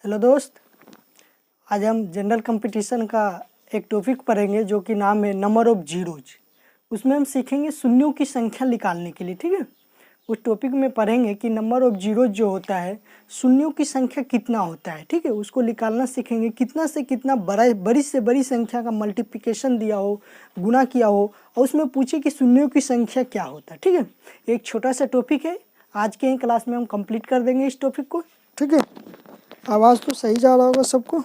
Hello दोस्त, आज हम जनरल कंपटीशन का एक टॉपिक पढ़ेंगे जो कि नाम है नंबर ऑफ जीरोज। उसमें हम सीखेंगे शून्यों की संख्या निकालने के लिए। ठीक है, उस टॉपिक में पढ़ेंगे कि नंबर ऑफ जीरोज जो होता है शून्यों की संख्या कितना होता है। ठीक है, उसको निकालना सीखेंगे। कितना से कितना बड़ी से बड़ी संख्या का मल्टीप्लिकेशन दिया हो, गुना किया हो, और उसमें पूछे कि शून्यों की संख्या क्या होता है। ठीक है, एक छोटा सा टॉपिक है, आज के ही क्लास में हम कंप्लीट कर देंगे इस टॉपिक को। ठीक है, आवाज़ तो सही जा रहा होगा सबको।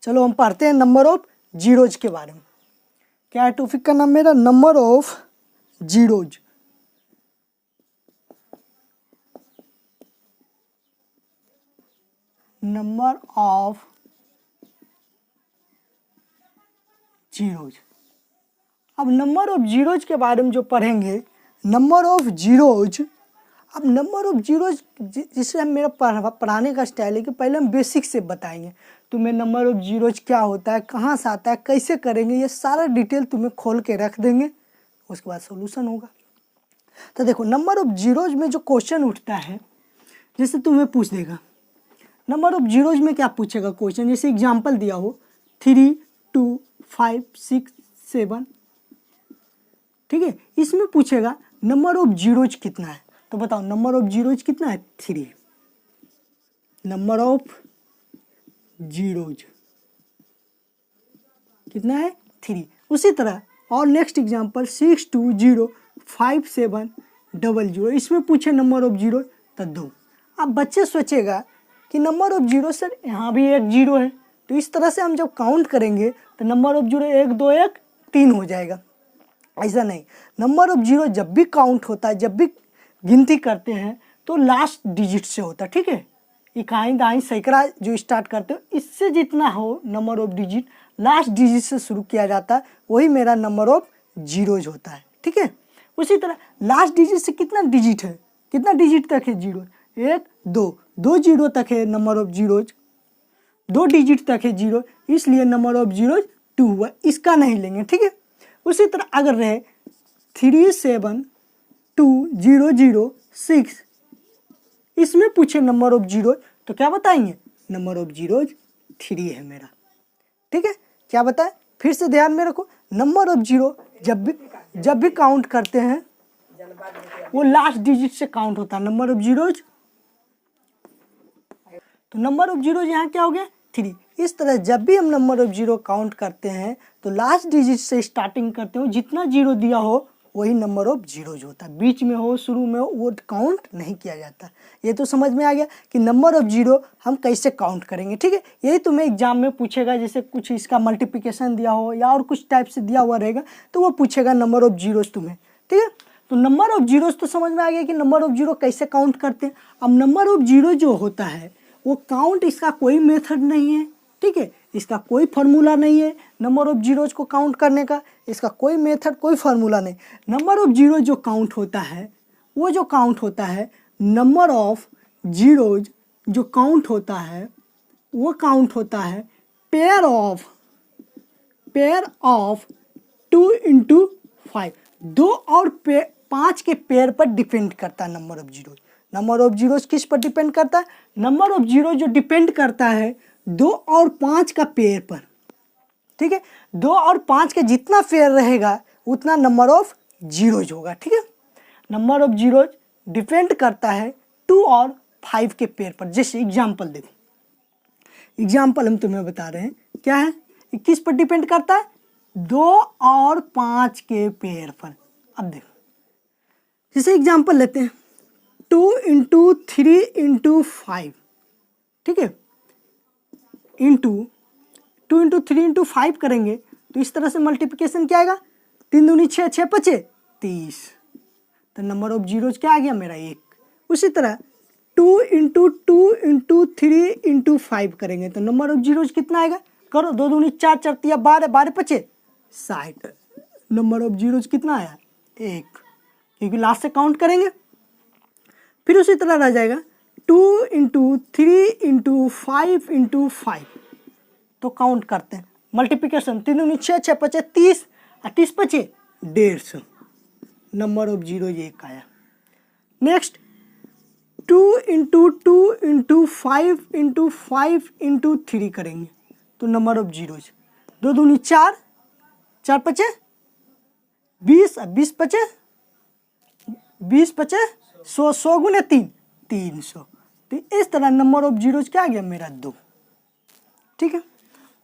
चलो हम पढ़ते हैं नंबर ऑफ जीरोज के बारे में। क्या है टॉपिक का नाम मेरा? Number of zeros. Number of zeros. अब नंबर ऑफ जीरोज के बारे में जो पढ़ेंगे, नंबर ऑफ जीरोज। अब नंबर ऑफ जीरोज जिससे हम मेरा पढ़ाने का स्टाइल है कि पहले हम बेसिक से बताएंगे तुम्हें नंबर ऑफ जीरोज क्या होता है, कहाँ से आता है, कैसे करेंगे, ये सारा डिटेल तुम्हें खोल के रख देंगे। उसके बाद सॉल्यूशन होगा। तो देखो, नंबर ऑफ जीरोज में जो क्वेश्चन उठता है, जैसे तुम्हें पूछ देगा नंबर ऑफ जीरोज में क्या पूछेगा क्वेश्चन, जैसे एग्जाम्पल दिया हो 3, 2, 5, 6, 7। ठीक है, इसमें पूछेगा नंबर ऑफ जीरोज कितना है। तो बताओ नंबर ऑफ जीरोज कितना है? 3। नंबर ऑफ जीरोज कितना है? 3। उसी तरह और नेक्स्ट एग्जांपल 6, 2, 0, 5, 7, 0, इसमें पूछे नंबर ऑफ जीरो तो 2। अब बच्चे सोचेगा कि नंबर ऑफ जीरो सर यहाँ भी एक जीरो है, तो इस तरह से हम जब काउंट करेंगे तो नंबर ऑफ जीरो 1, 2, 1, 3 हो जाएगा। ऐसा नहीं, नंबर ऑफ जीरो जब भी काउंट होता है, जब भी गिनती करते हैं तो लास्ट डिजिट से होता है। ठीक है, इकाई दाई सैकड़ा जो स्टार्ट करते हो, इससे जितना हो number of digit last digit से शुरू किया जाता है, वही मेरा नंबर ऑफ जीरोज होता है। ठीक है, उसी तरह लास्ट डिजिट से कितना डिजिट है, कितना डिजिट तक है जीरो? 1, 2 जीरो तक है नंबर ऑफ जीरोज, 2 डिजिट तक है जीरो, इसलिए नंबर ऑफ जीरोज 2 हुआ। इसका नहीं लेंगे। ठीक है, उसी तरह अगर रहे 3, 7, 2, 0, 0, 6, इसमें पूछे नंबर ऑफ जीरो तो क्या बताएंगे? नंबर ऑफ जीरोज 3 है मेरा। ठीक है, क्या बताए? फिर से ध्यान में रखो, नंबर ऑफ जीरो जब भी काउंट करते हैं वो लास्ट डिजिट से काउंट होता है नंबर ऑफ जीरोज। तो नंबर ऑफ जीरोज यहाँ क्या हो गया? 3। इस तरह जब भी हम नंबर ऑफ जीरो काउंट करते हैं तो लास्ट डिजिट से स्टार्टिंग करते हो, जितना जीरो दिया हो वही नंबर ऑफ जीरोज होता है। बीच में हो, शुरू में हो, वो काउंट नहीं किया जाता। ये तो समझ में आ गया कि नंबर ऑफ जीरो हम कैसे काउंट करेंगे। ठीक है, यही तुम्हें एग्जाम में पूछेगा, जैसे कुछ इसका मल्टीप्लिकेशन दिया हो या और कुछ टाइप से दिया हुआ रहेगा तो वो पूछेगा नंबर ऑफ जीरोज तुम्हें। ठीक है, तो नंबर ऑफ जीरोज तो समझ में आ गया कि नंबर ऑफ जीरो कैसे काउंट करते हैं। अब नंबर ऑफ जीरो जो होता है वो काउंट, इसका कोई मेथड नहीं है। ठीक है, इसका कोई फार्मूला नहीं है नंबर ऑफ जीरोज को काउंट करने का, इसका कोई मेथड, कोई फार्मूला नहीं। नंबर ऑफ जीरो जो काउंट होता है, वो जो काउंट होता है नंबर ऑफ जीरोज जो काउंट होता है वो काउंट होता है पेयर ऑफ 2 × 5। 2 और 5 के पेयर पर डिपेंड करता है number of zeros. Number of zeros किस पर डिपेंड करता है? नंबर ऑफ जीरो जो डिपेंड करता है 2 और 5 का पेयर पर। ठीक है, 2 और 5 का जितना पेयर रहेगा उतना नंबर ऑफ जीरोज होगा। ठीक है, नंबर ऑफ जीरोज डिपेंड करता है 2 और 5 के पेयर पर। जैसे एग्जाम्पल देखो, एग्जाम्पल हम तुम्हें बता रहे हैं क्या है, किस पर डिपेंड करता है? 2 और 5 के पेयर पर। अब देखो, जैसे एग्जाम्पल लेते हैं 2 × 3 × 5। ठीक है, इंटू 2 × 3 × 5 करेंगे तो इस तरह से मल्टीप्लिकेशन क्या आएगा? 3 दूनी 6, 6 पचे 30। तो नंबर ऑफ जीरोज क्या आ गया मेरा? 1। उसी तरह 2 × 2 × 3 × 5 करेंगे तो नंबर ऑफ जीरोज कितना आएगा? करो, 2 दूनी 4, 4 तिया 12, 12 पचे 60। नंबर ऑफ जीरोज कितना आया? 1, क्योंकि लास्ट से काउंट करेंगे। फिर उसी तरह रह जाएगा 2 × 3 × 5 × 5, तो काउंट करते हैं मल्टीप्लिकेशन। 3 दूनी 6, 6 पचे 30, 30 पचे 150। नंबर ऑफ जीरो 1 आया। नेक्स्ट 2 × 2 × 5 × 3 करेंगे तो नंबर ऑफ जीरोज 2 दूनी 4, 4 पचे 20, 20 पचे 20 पचे 100, 100 गुने 3, 300। तो इस तरह नंबर ऑफ जीरोज क्या आ गया मेरा 2। ठीक है,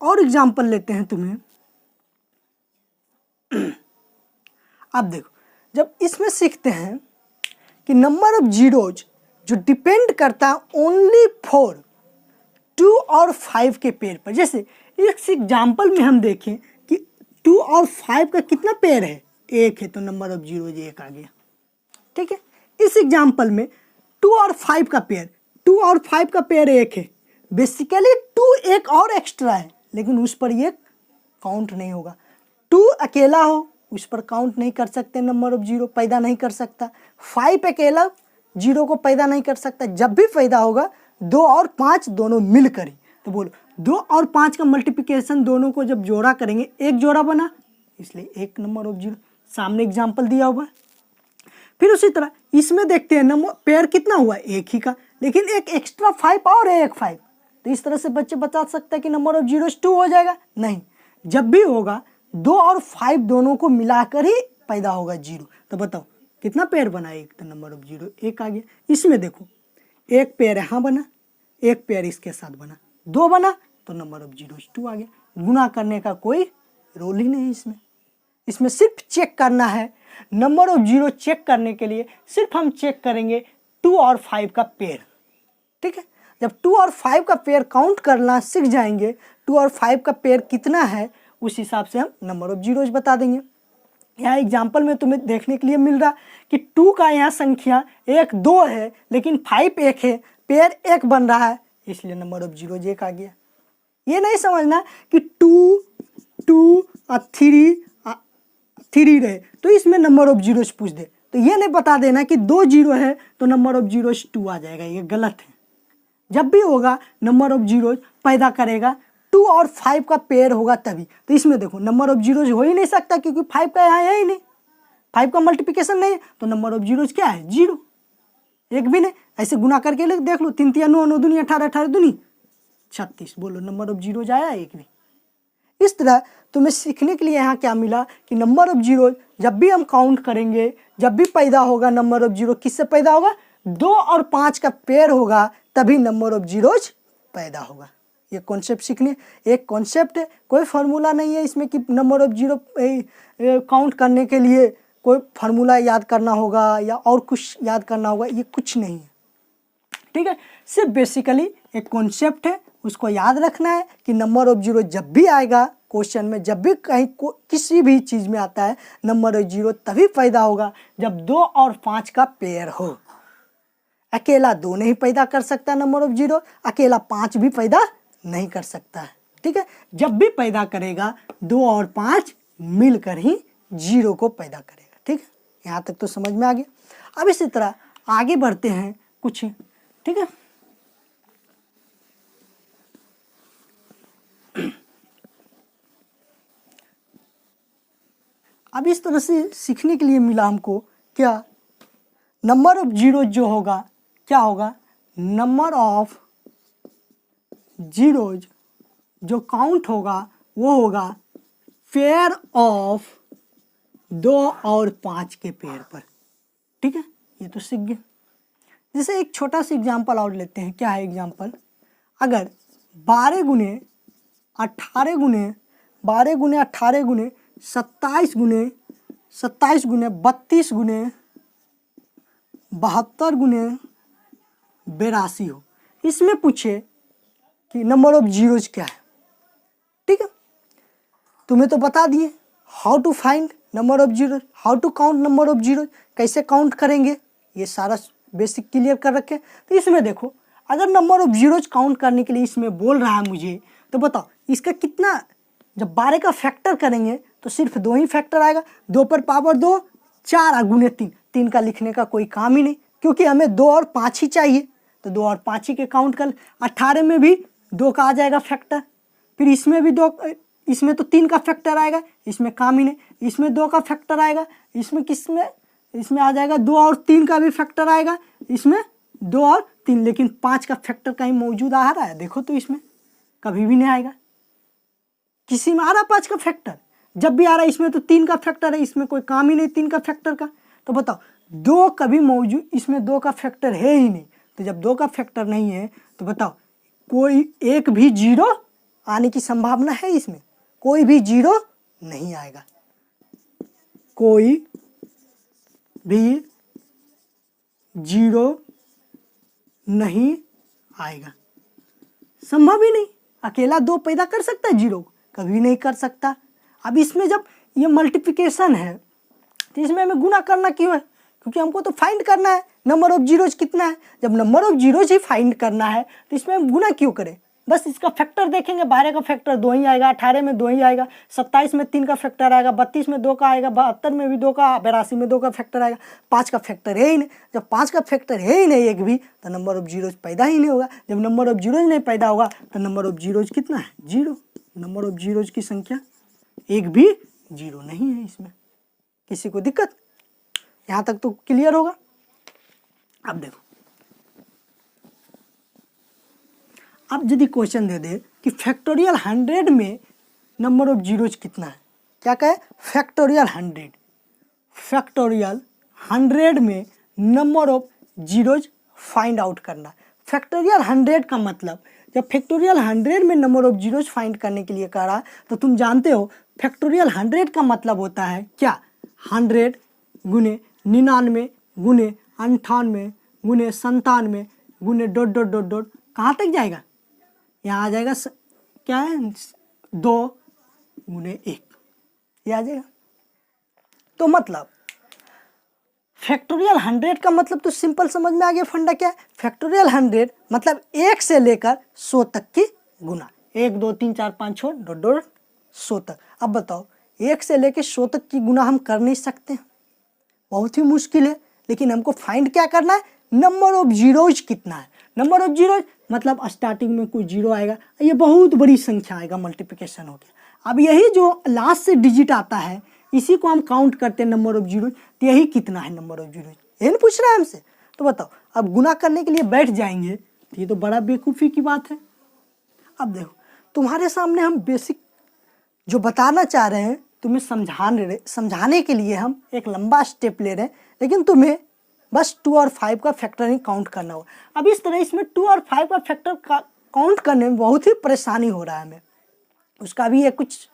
और एग्जाम्पल लेते हैं तुम्हें। अब देखो, जब इसमें सीखते हैं कि नंबर ऑफ जीरोज जो डिपेंड करता है ओनली फॉर 2 और 5 के पेयर पर। जैसे इस एग्जाम्पल में हम देखें कि 2 और 5 का कितना पेयर है, 1 है, तो नंबर ऑफ जीरोज 1 आ गया। ठीक है, इस एग्जाम्पल में 2 और 5 का पेयर, 2 और 5 का पेयर 1 है। बेसिकली 2 एक और एक्स्ट्रा है, लेकिन उस पर ये काउंट नहीं होगा। 2 अकेला हो उस पर काउंट नहीं कर सकते, नंबर ऑफ जीरो पैदा नहीं कर सकता। 5 अकेला जीरो को पैदा नहीं कर सकता। जब भी पैदा होगा 2 और 5 दोनों मिलकर ही। तो बोलो 2 और 5 का मल्टीप्लिकेशन दोनों को जब जोड़ा करेंगे एक जोड़ा बना, इसलिए 1 नंबर ऑफ जीरो। सामने एग्जाम्पल दिया हुआ है। फिर उसी तरह इसमें देखते हैं नंबर पेयर कितना हुआ, 1 ही का, लेकिन एक एक्स्ट्रा 5 और एक 5। तो इस तरह से बच्चे बता सकते हैं कि नंबर ऑफ जीरोज 2 हो जाएगा। नहीं, जब भी होगा 2 और 5 दोनों को मिलाकर ही पैदा होगा जीरो। तो बताओ कितना पेयर बना, 1, तो नंबर ऑफ जीरो 1 आ गया। इसमें देखो एक पेयर यहाँ बना, एक पेयर इसके साथ बना, 2 बना, तो नंबर ऑफ जीरोज 2 आ गया। गुना करने का कोई रोल ही नहीं इसमें। इसमें सिर्फ चेक करना है। नंबर ऑफ जीरो चेक करने के लिए सिर्फ हम चेक करेंगे 2 और 5 का पेयर। ठीक है, जब 2 और 5 का पेयर काउंट करना सीख जाएंगे, 2 और 5 का पेयर कितना है उस हिसाब से हम नंबर ऑफ जीरोज बता देंगे। यहाँ एग्जाम्पल में तुम्हें देखने के लिए मिल रहा कि 2 का यहाँ संख्या 1 2 है, लेकिन 5 1 है, पेयर 1 बन रहा है, इसलिए नंबर ऑफ जीरोज 1 आ गया। ये नहीं समझना कि 2 2 और 3 रहे तो इसमें नंबर ऑफ जीरोज पूछ दे, तो ये नहीं बता देना कि 2 जीरो है तो नंबर ऑफ जीरोज 2 आ जाएगा। ये गलत है। जब भी होगा नंबर ऑफ जीरोज पैदा करेगा 2 और 5 का पेयर होगा तभी। तो इसमें देखो नंबर ऑफ जीरोज हो ही नहीं सकता, क्योंकि 5 का यहाँ है ही नहीं, 5 का मल्टीप्लिकेशन नहीं है, तो नंबर ऑफ जीरोज क्या है, 0, 1 भी नहीं। ऐसे गुना करके देख लो, 3 3 9 9 दूनी 18 18 दूनी 36, बोलो नंबर ऑफ जीरोज आया 1 भी। इस तरह तुम्हें सीखने के लिए यहाँ क्या मिला कि नंबर ऑफ जीरो जब भी हम काउंट करेंगे, जब भी पैदा होगा नंबर ऑफ जीरो किससे पैदा होगा, 2 और 5 का पेयर होगा, तभी नंबर ऑफ जीरोज पैदा होगा। ये कॉन्सेप्ट सीखने, एक कॉन्सेप्ट है, कोई फार्मूला नहीं है इसमें कि नंबर ऑफ जीरो काउंट करने के लिए कोई फार्मूला याद करना होगा या और कुछ याद करना होगा, ये कुछ नहीं है। ठीक है, सिर्फ बेसिकली एक कॉन्सेप्ट है, उसको याद रखना है कि नंबर ऑफ जीरो जब भी आएगा क्वेश्चन में, जब भी कहीं किसी भी चीज़ में आता है नंबर ऑफ जीरो तभी पैदा होगा जब 2 और 5 का पेयर हो। अकेला 2 नहीं पैदा कर सकता नंबर ऑफ जीरो, अकेला 5 भी पैदा नहीं कर सकता है। ठीक है, जब भी पैदा करेगा 2 और 5 मिलकर ही जीरो को पैदा करेगा। ठीक है, यहाँ तक तो समझ में आ गया। अब इसी तरह आगे बढ़ते हैं कुछ। ठीक है, अब इस तरह से सीखने के लिए मिला हमको क्या, नंबर ऑफ जीरो जो होगा क्या होगा, नंबर ऑफ जीरोज जो काउंट होगा वो होगा पेयर ऑफ 2 और 5 के पेयर पर। ठीक है, ये तो सीख गए। जैसे एक छोटा सा एग्जांपल और लेते हैं। क्या है एग्जांपल, अगर 12 गुने 18 गुने 12 गुने 18 गुने 27 गुने 27 गुने 32 गुने 72 गुने 82 हो, इसमें पूछे कि नंबर ऑफ जीरोज क्या है। ठीक है, तुम्हें तो बता दिए how to find number of zero, how to count number of zero, कैसे काउंट करेंगे, ये सारा बेसिक क्लियर कर रखे। तो इसमें देखो, अगर नंबर ऑफ जीरोज काउंट करने के लिए इसमें बोल रहा है मुझे, तो बताओ इसका कितना, जब 12 का फैक्टर करेंगे तो सिर्फ 2 ही फैक्टर आएगा, 2 पर पावर 2, 4 गुने 3, 3 का लिखने का कोई काम ही नहीं, क्योंकि हमें 2 और 5 ही चाहिए, तो 2 और 5 ही के काउंट कर। 18 में भी 2 का आ जाएगा फैक्टर, फिर इसमें भी 2, इसमें तो 3 का फैक्टर आएगा, इसमें काम ही नहीं, इसमें 2 का फैक्टर आएगा, इसमें किसमें, इसमें आ जाएगा 2 और 3 का भी फैक्टर आएगा, इसमें 2 और 3, लेकिन 5 का फैक्टर कहीं मौजूद आ रहा है? देखो तो इसमें कभी भी नहीं आएगा। किसी में आ रहा 5 का फैक्टर? जब भी आ रहा है इसमें तो 3 का फैक्टर है, इसमें कोई काम ही नहीं 3 का फैक्टर का। तो बताओ 2 कभी मौजूद, इसमें 2 का फैक्टर है ही नहीं। तो जब 2 का फैक्टर नहीं है तो बताओ कोई एक भी जीरो आने की संभावना है इसमें? कोई भी जीरो नहीं आएगा, कोई भी जीरो नहीं आएगा, संभव ही नहीं। अकेला 2 पैदा कर सकता है जीरो? कभी नहीं कर सकता। अब इसमें जब ये मल्टीप्लिकेशन है तो इसमें हमें गुना करना क्यों है? क्योंकि हमको तो फाइंड करना है नंबर ऑफ जीरोज कितना है। जब number of zeros he find करना है तो इसमें हम गुना क्यों करें? बस इसका फैक्टर देखेंगे, 12 का फैक्टर 2 ही आएगा, 18 में 2 ही आएगा, 27 में 3 का फैक्टर आएगा, 32 में 2 का आएगा, 72 में भी 2 का, 82 में 2 का फैक्टर आएगा। 5 का फैक्टर है ही नहीं। जब 5 का फैक्टर है ही नहीं एक भी, तो नंबर ऑफ जीरोज पैदा ही नहीं होगा। जब नंबर ऑफ जीरोज नहीं पैदा होगा तो नंबर ऑफ जीरोज कितना है? 0। नंबर ऑफ जीरोज की संख्या एक भी जीरो नहीं है इसमें। किसी को दिक्कत? यहाँ तक तो क्लियर होगा। अब देखो, अब यदि क्वेश्चन दे दे कि फैक्टोरियल 100 में नंबर ऑफ जीरोज कितना है, क्या कहे? फैक्टोरियल 100, फैक्टोरियल 100 में number of zeros find out करना। फैक्टोरियल 100 का मतलब, जब फैक्टोरियल 100 में नंबर ऑफ जीरोज फाइंड करने के लिए कहा तो तुम जानते हो फैक्टोरियल 100 का मतलब होता है क्या? 100 गुने 99 गुने 98 गुने 97 गुने ... कहाँ तक जाएगा? यहाँ आ जाएगा क्या है? 2 गुने 1, ये आ जाएगा। तो मतलब फैक्टोरियल 100 का मतलब तो सिंपल समझ में आ गया। फंडा क्या है? फैक्टोरियल 100 मतलब 1 से लेकर 100 तक की गुना। 1 2 3 4 5 6 ... 100 तक। अब बताओ 1 से लेकर 100 तक की गुना हम कर नहीं सकते, बहुत ही मुश्किल है। लेकिन हमको फाइंड क्या करना है? नंबर ऑफ जीरोज कितना है। नंबर ऑफ जीरोज मतलब स्टार्टिंग में कोई जीरो आएगा, ये बहुत बड़ी संख्या आएगा, मल्टीप्लिकेशन हो गया। अब यही जो लास्ट से डिजिट आता है इसी को हम काउंट करते हैं नंबर ऑफ जीरोज। तो यही कितना है नंबर ऑफ जीरोज, ये नहीं पूछ रहा है हमसे। तो बताओ अब गुना करने के लिए बैठ जाएंगे तो ये तो बड़ा बेवकूफ़ी की बात है। अब देखो तुम्हारे सामने हम बेसिक जो बताना चाह रहे हैं तुम्हें समझाने के लिए हम एक लंबा स्टेप ले रहे हैं, लेकिन तुम्हें बस 2 और 5 का फैक्टर ही काउंट करना होगा। अब इस तरह इसमें 2 और 5 का फैक्टर काउंट करने में बहुत ही परेशानी हो रहा है हमें, उसका भी एक कुछ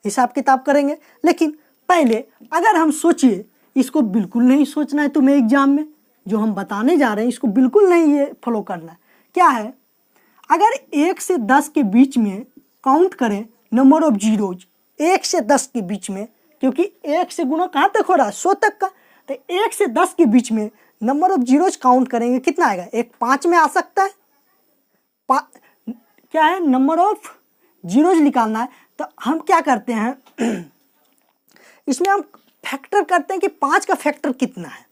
हिसाब किताब करेंगे। लेकिन पहले अगर हम सोचिए, इसको बिल्कुल नहीं सोचना है तुम्हें एग्जाम में, जो हम बताने जा रहे हैं इसको बिल्कुल नहीं ये फॉलो करना है। क्या है? अगर 1 से 10 के बीच में काउंट करें नंबर ऑफ जीरोज, 1 से 10 के बीच में, क्योंकि 1 से गुना कहाँ तक हो रहा है? 100 तक का। तो 1 से 10 के बीच में नंबर ऑफ जीरोज काउंट करेंगे, कितना आएगा? एक 5 में आ सकता है। क्या है? नंबर ऑफ जीरोज निकालना है। तो हम क्या करते हैं इसमें हम फैक्टर करते हैं कि 5 का फैक्टर कितना है।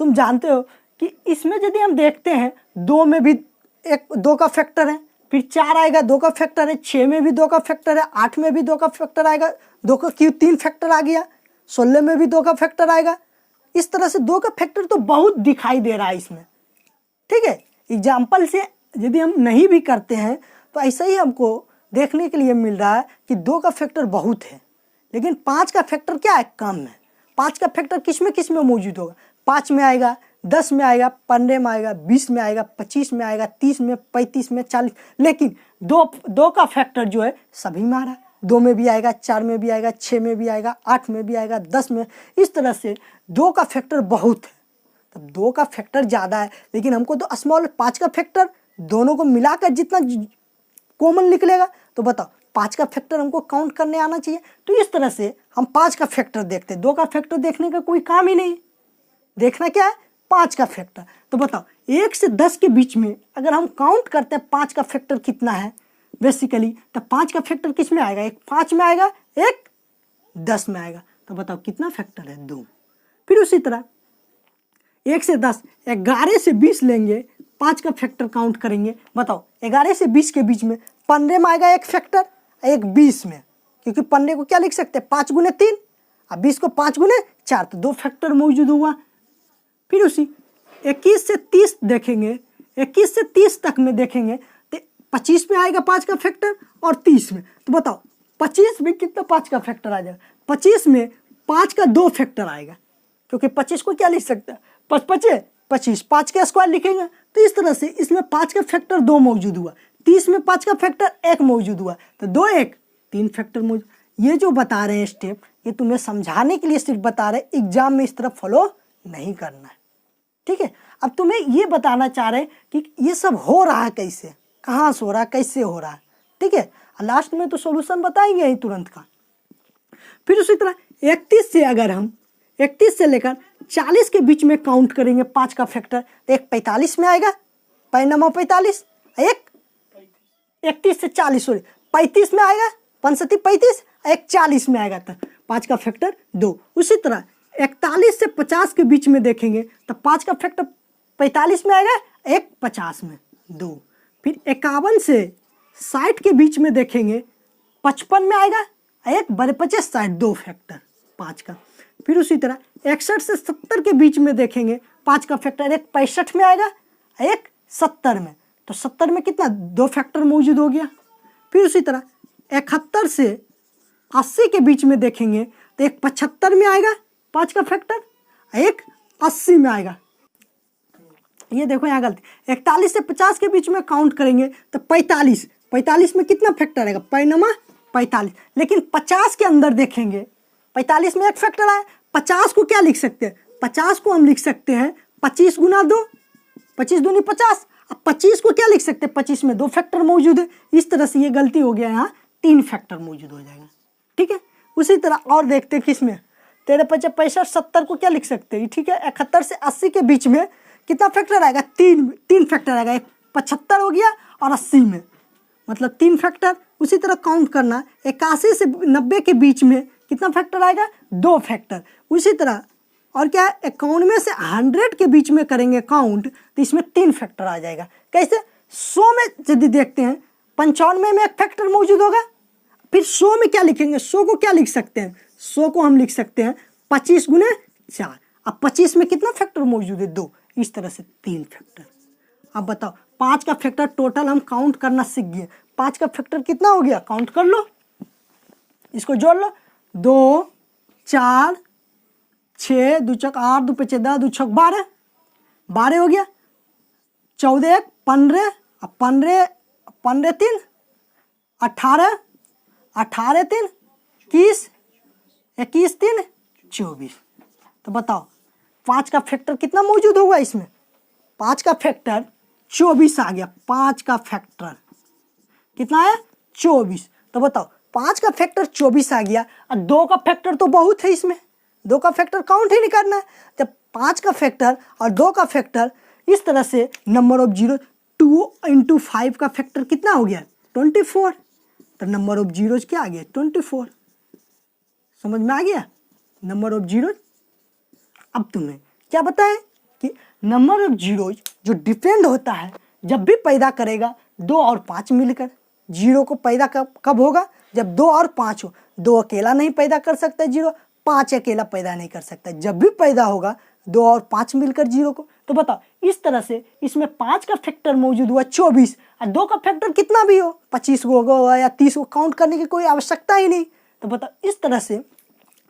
तुम जानते हो कि इसमें यदि हम देखते हैं 2 में भी 2 का फैक्टर है, फिर 4 आएगा 2 का फैक्टर है, 6 में भी 2 का फैक्टर है, 8 में भी 2 का फैक्टर आएगा, 2 का क्यों 3 फैक्टर आ गया, 16 में भी 2 का फैक्टर आएगा। इस तरह से 2 का फैक्टर तो बहुत दिखाई दे रहा है इसमें। ठीक है, एग्जाम्पल से यदि हम नहीं भी करते हैं तो ऐसा ही हमको देखने के लिए मिल रहा है कि 2 का फैक्टर बहुत है, लेकिन 5 का फैक्टर क्या है? कम है। 5 का फैक्टर किस में मौजूद होगा? 5 में आएगा, 10 में आएगा, 15 में आएगा, 20 में आएगा, 25 में आएगा, 30 में, 35 में, 40। लेकिन 2 का फैक्टर जो है सभी में आ रहा है। 2 में भी आएगा, 4 में भी आएगा, 6 में भी आएगा, 8 में भी आएगा, 10 में। इस तरह से 2 का फैक्टर बहुत है। तब 2 का फैक्टर ज़्यादा है, लेकिन हमको तो स्मॉल 5 का फैक्टर दोनों को मिलाकर जितना कॉमन निकलेगा, तो बताओ 5 का फैक्टर हमको काउंट करने आना चाहिए। तो इस तरह से हम 5 का फैक्टर देखते हैं। 2 का फैक्टर देखने का कोई काम ही नहीं, देखना क्या है? 5 का फैक्टर। तो बताओ 1 से 10 के बीच में अगर हम काउंट करते हैं 5 का फैक्टर कितना है बेसिकली, तो 5 का फैक्टर किस में आएगा? एक 5 में आएगा, एक 10 में आएगा। तो बताओ कितना फैक्टर है? 2। फिर उसी तरह 1 से 10, 11 से 20 लेंगे, 5 का फैक्टर काउंट करेंगे। बताओ 11 से 20 के बीच में 15 में आएगा एक फैक्टर, एक 20 में, क्योंकि 15 को क्या लिख सकते हैं? 5 गुने 3, अब 20 को 5 गुने 4, तो 2 फैक्टर मौजूद हुआ। फिर उसी 21 से 30 देखेंगे, 21 से 30 तक में देखेंगे तो 25 में आएगा 5 का फैक्टर और 30 में। तो बताओ 25 में कितना 5 का फैक्टर आ जाएगा? 25 में 5 का 2 फैक्टर आएगा, क्योंकि 25 को क्या लिख सकते हैं? 5 5 25, 5 का स्क्वायर लिखेंगे। तो इस तरह से इसमें 5 का फैक्टर 2 मौजूद हुआ, 30 में 5 का फैक्टर 1 मौजूद हुआ, तो 2 1 3 फैक्टर मौजूद। ये जो बता रहे हैं स्टेप, ये तुम्हें समझाने के लिए सिर्फ बता रहे, एग्जाम में इस तरह फॉलो नहीं करना है, ठीक है। अब तुम्हें ये बताना चाह रहे हैं कि ये सब हो रहा है कैसे, कहाँ से हो रहा है, कैसे हो रहा है, ठीक है। लास्ट में तो सॉल्यूशन बताएंगे ही तुरंत का। फिर उसी तरह 31 से अगर हम 31 से लेकर 40 के बीच में काउंट करेंगे 5 का फैक्टर, तो एक 45 में आएगा, पैनमा 45, एक 31 से 40 सॉरी 35 में आएगा, 5 सती 35, एक 40 में आएगा, तो 5 का फैक्टर 2। उसी तरह 41 से 50 के बीच में देखेंगे तो 5 का फैक्टर 45 में आएगा, एक 50 में 2। फिर 51 से 60 के बीच में देखेंगे 55 में आएगा, एक बड़े 50 60 2 फैक्टर 5 का। फिर उसी तरह 61 से 70 के बीच में देखेंगे 5 का फैक्टर, एक 65 में आएगा, एक 70 में, तो 70 में कितना 2 फैक्टर मौजूद हो गया। फिर उसी तरह 71 से 80 के बीच में देखेंगे तो एक 75 में आएगा 5 का फैक्टर, एक 80 में आएगा। ये देखो यहाँ गलती, 41 से 50 के बीच में काउंट करेंगे तो 45 में कितना फैक्टर आएगा, पैनमा 45। लेकिन 50 के अंदर देखेंगे 45 में एक फैक्टर आया, 50 को क्या लिख सकते हैं, 50 को हम लिख सकते हैं 25 गुना 2, 25 दूनी 50। अब 25 को क्या लिख सकते हैं, 25 में 2 फैक्टर मौजूद है। इस तरह से ये गलती हो गया, यहाँ 3 फैक्टर मौजूद हो जाएगा, ठीक है। उसी तरह और देखते हैं किसमें 13 5 65 70 को क्या लिख सकते हैं, ठीक है। 71 से 80 के बीच में कितना फैक्टर आएगा, 3 फैक्टर आएगा, एक 75 हो गया और 80 में, मतलब 3 फैक्टर। उसी तरह काउंट करना 81 से 90 के बीच में कितना फैक्टर आएगा, 2 फैक्टर। उसी तरह और क्या है, 91 से 100 के बीच में करेंगे काउंट तो इसमें 3 फैक्टर आ जाएगा। कैसे, 100 में यदि देखते हैं 95 में एक फैक्टर मौजूद होगा। फिर 100 में क्या लिखेंगे, 100 को क्या लिख सकते हैं, 100 को हम लिख सकते हैं 25 गुने 4। अब 25 में कितना फैक्टर मौजूद है, 2। इस तरह से 3 फैक्टर। अब बताओ 5 का फैक्टर टोटल हम काउंट करना सीख गए। 5 का फैक्टर कितना हो गया, काउंट कर लो, इसको जोड़ लो, 2 4 6 2 चौक 8 2 5 10 2 छक 12, 12 हो गया, 14 1 15, अब 15 15 3 18, 18 3 21, 21 3 24। तो बताओ 5 का फैक्टर कितना मौजूद होगा इसमें, 5 का फैक्टर 24 आ गया। 5 का फैक्टर कितना है, 24। तो बताओ 5 का फैक्टर 24 आ गया और 2 का फैक्टर तो बहुत है इसमें, 2 का फैक्टर काउंट ही नहीं करना है। जब 5 का फैक्टर और 2 का फैक्टर इस तरह से नंबर ऑफ जीरो 2 × 5 का फैक्टर कितना हो गया, 24। तो नंबर ऑफ जीरोज क्या आ गया, 24। समझ में आ गया नंबर ऑफ जीरोज। अब तुम्हें क्या बताएं कि नंबर ऑफ जीरोज जो डिपेंड होता है जब भी पैदा करेगा 2 और 5 मिलकर। जीरो को पैदा कब होगा, जब 2 और 5 हो। 2 अकेला नहीं पैदा कर सकता जीरो, 5 अकेला पैदा नहीं कर सकता। जब भी पैदा होगा 2 और 5 मिलकर जीरो को। तो बताओ इस तरह से इसमें 5 का फैक्टर मौजूद हुआ 24 और 2 का फैक्टर कितना भी हो, 25 को होगा या 30 को, काउंट करने की कोई आवश्यकता ही नहीं। तो बताओ इस तरह से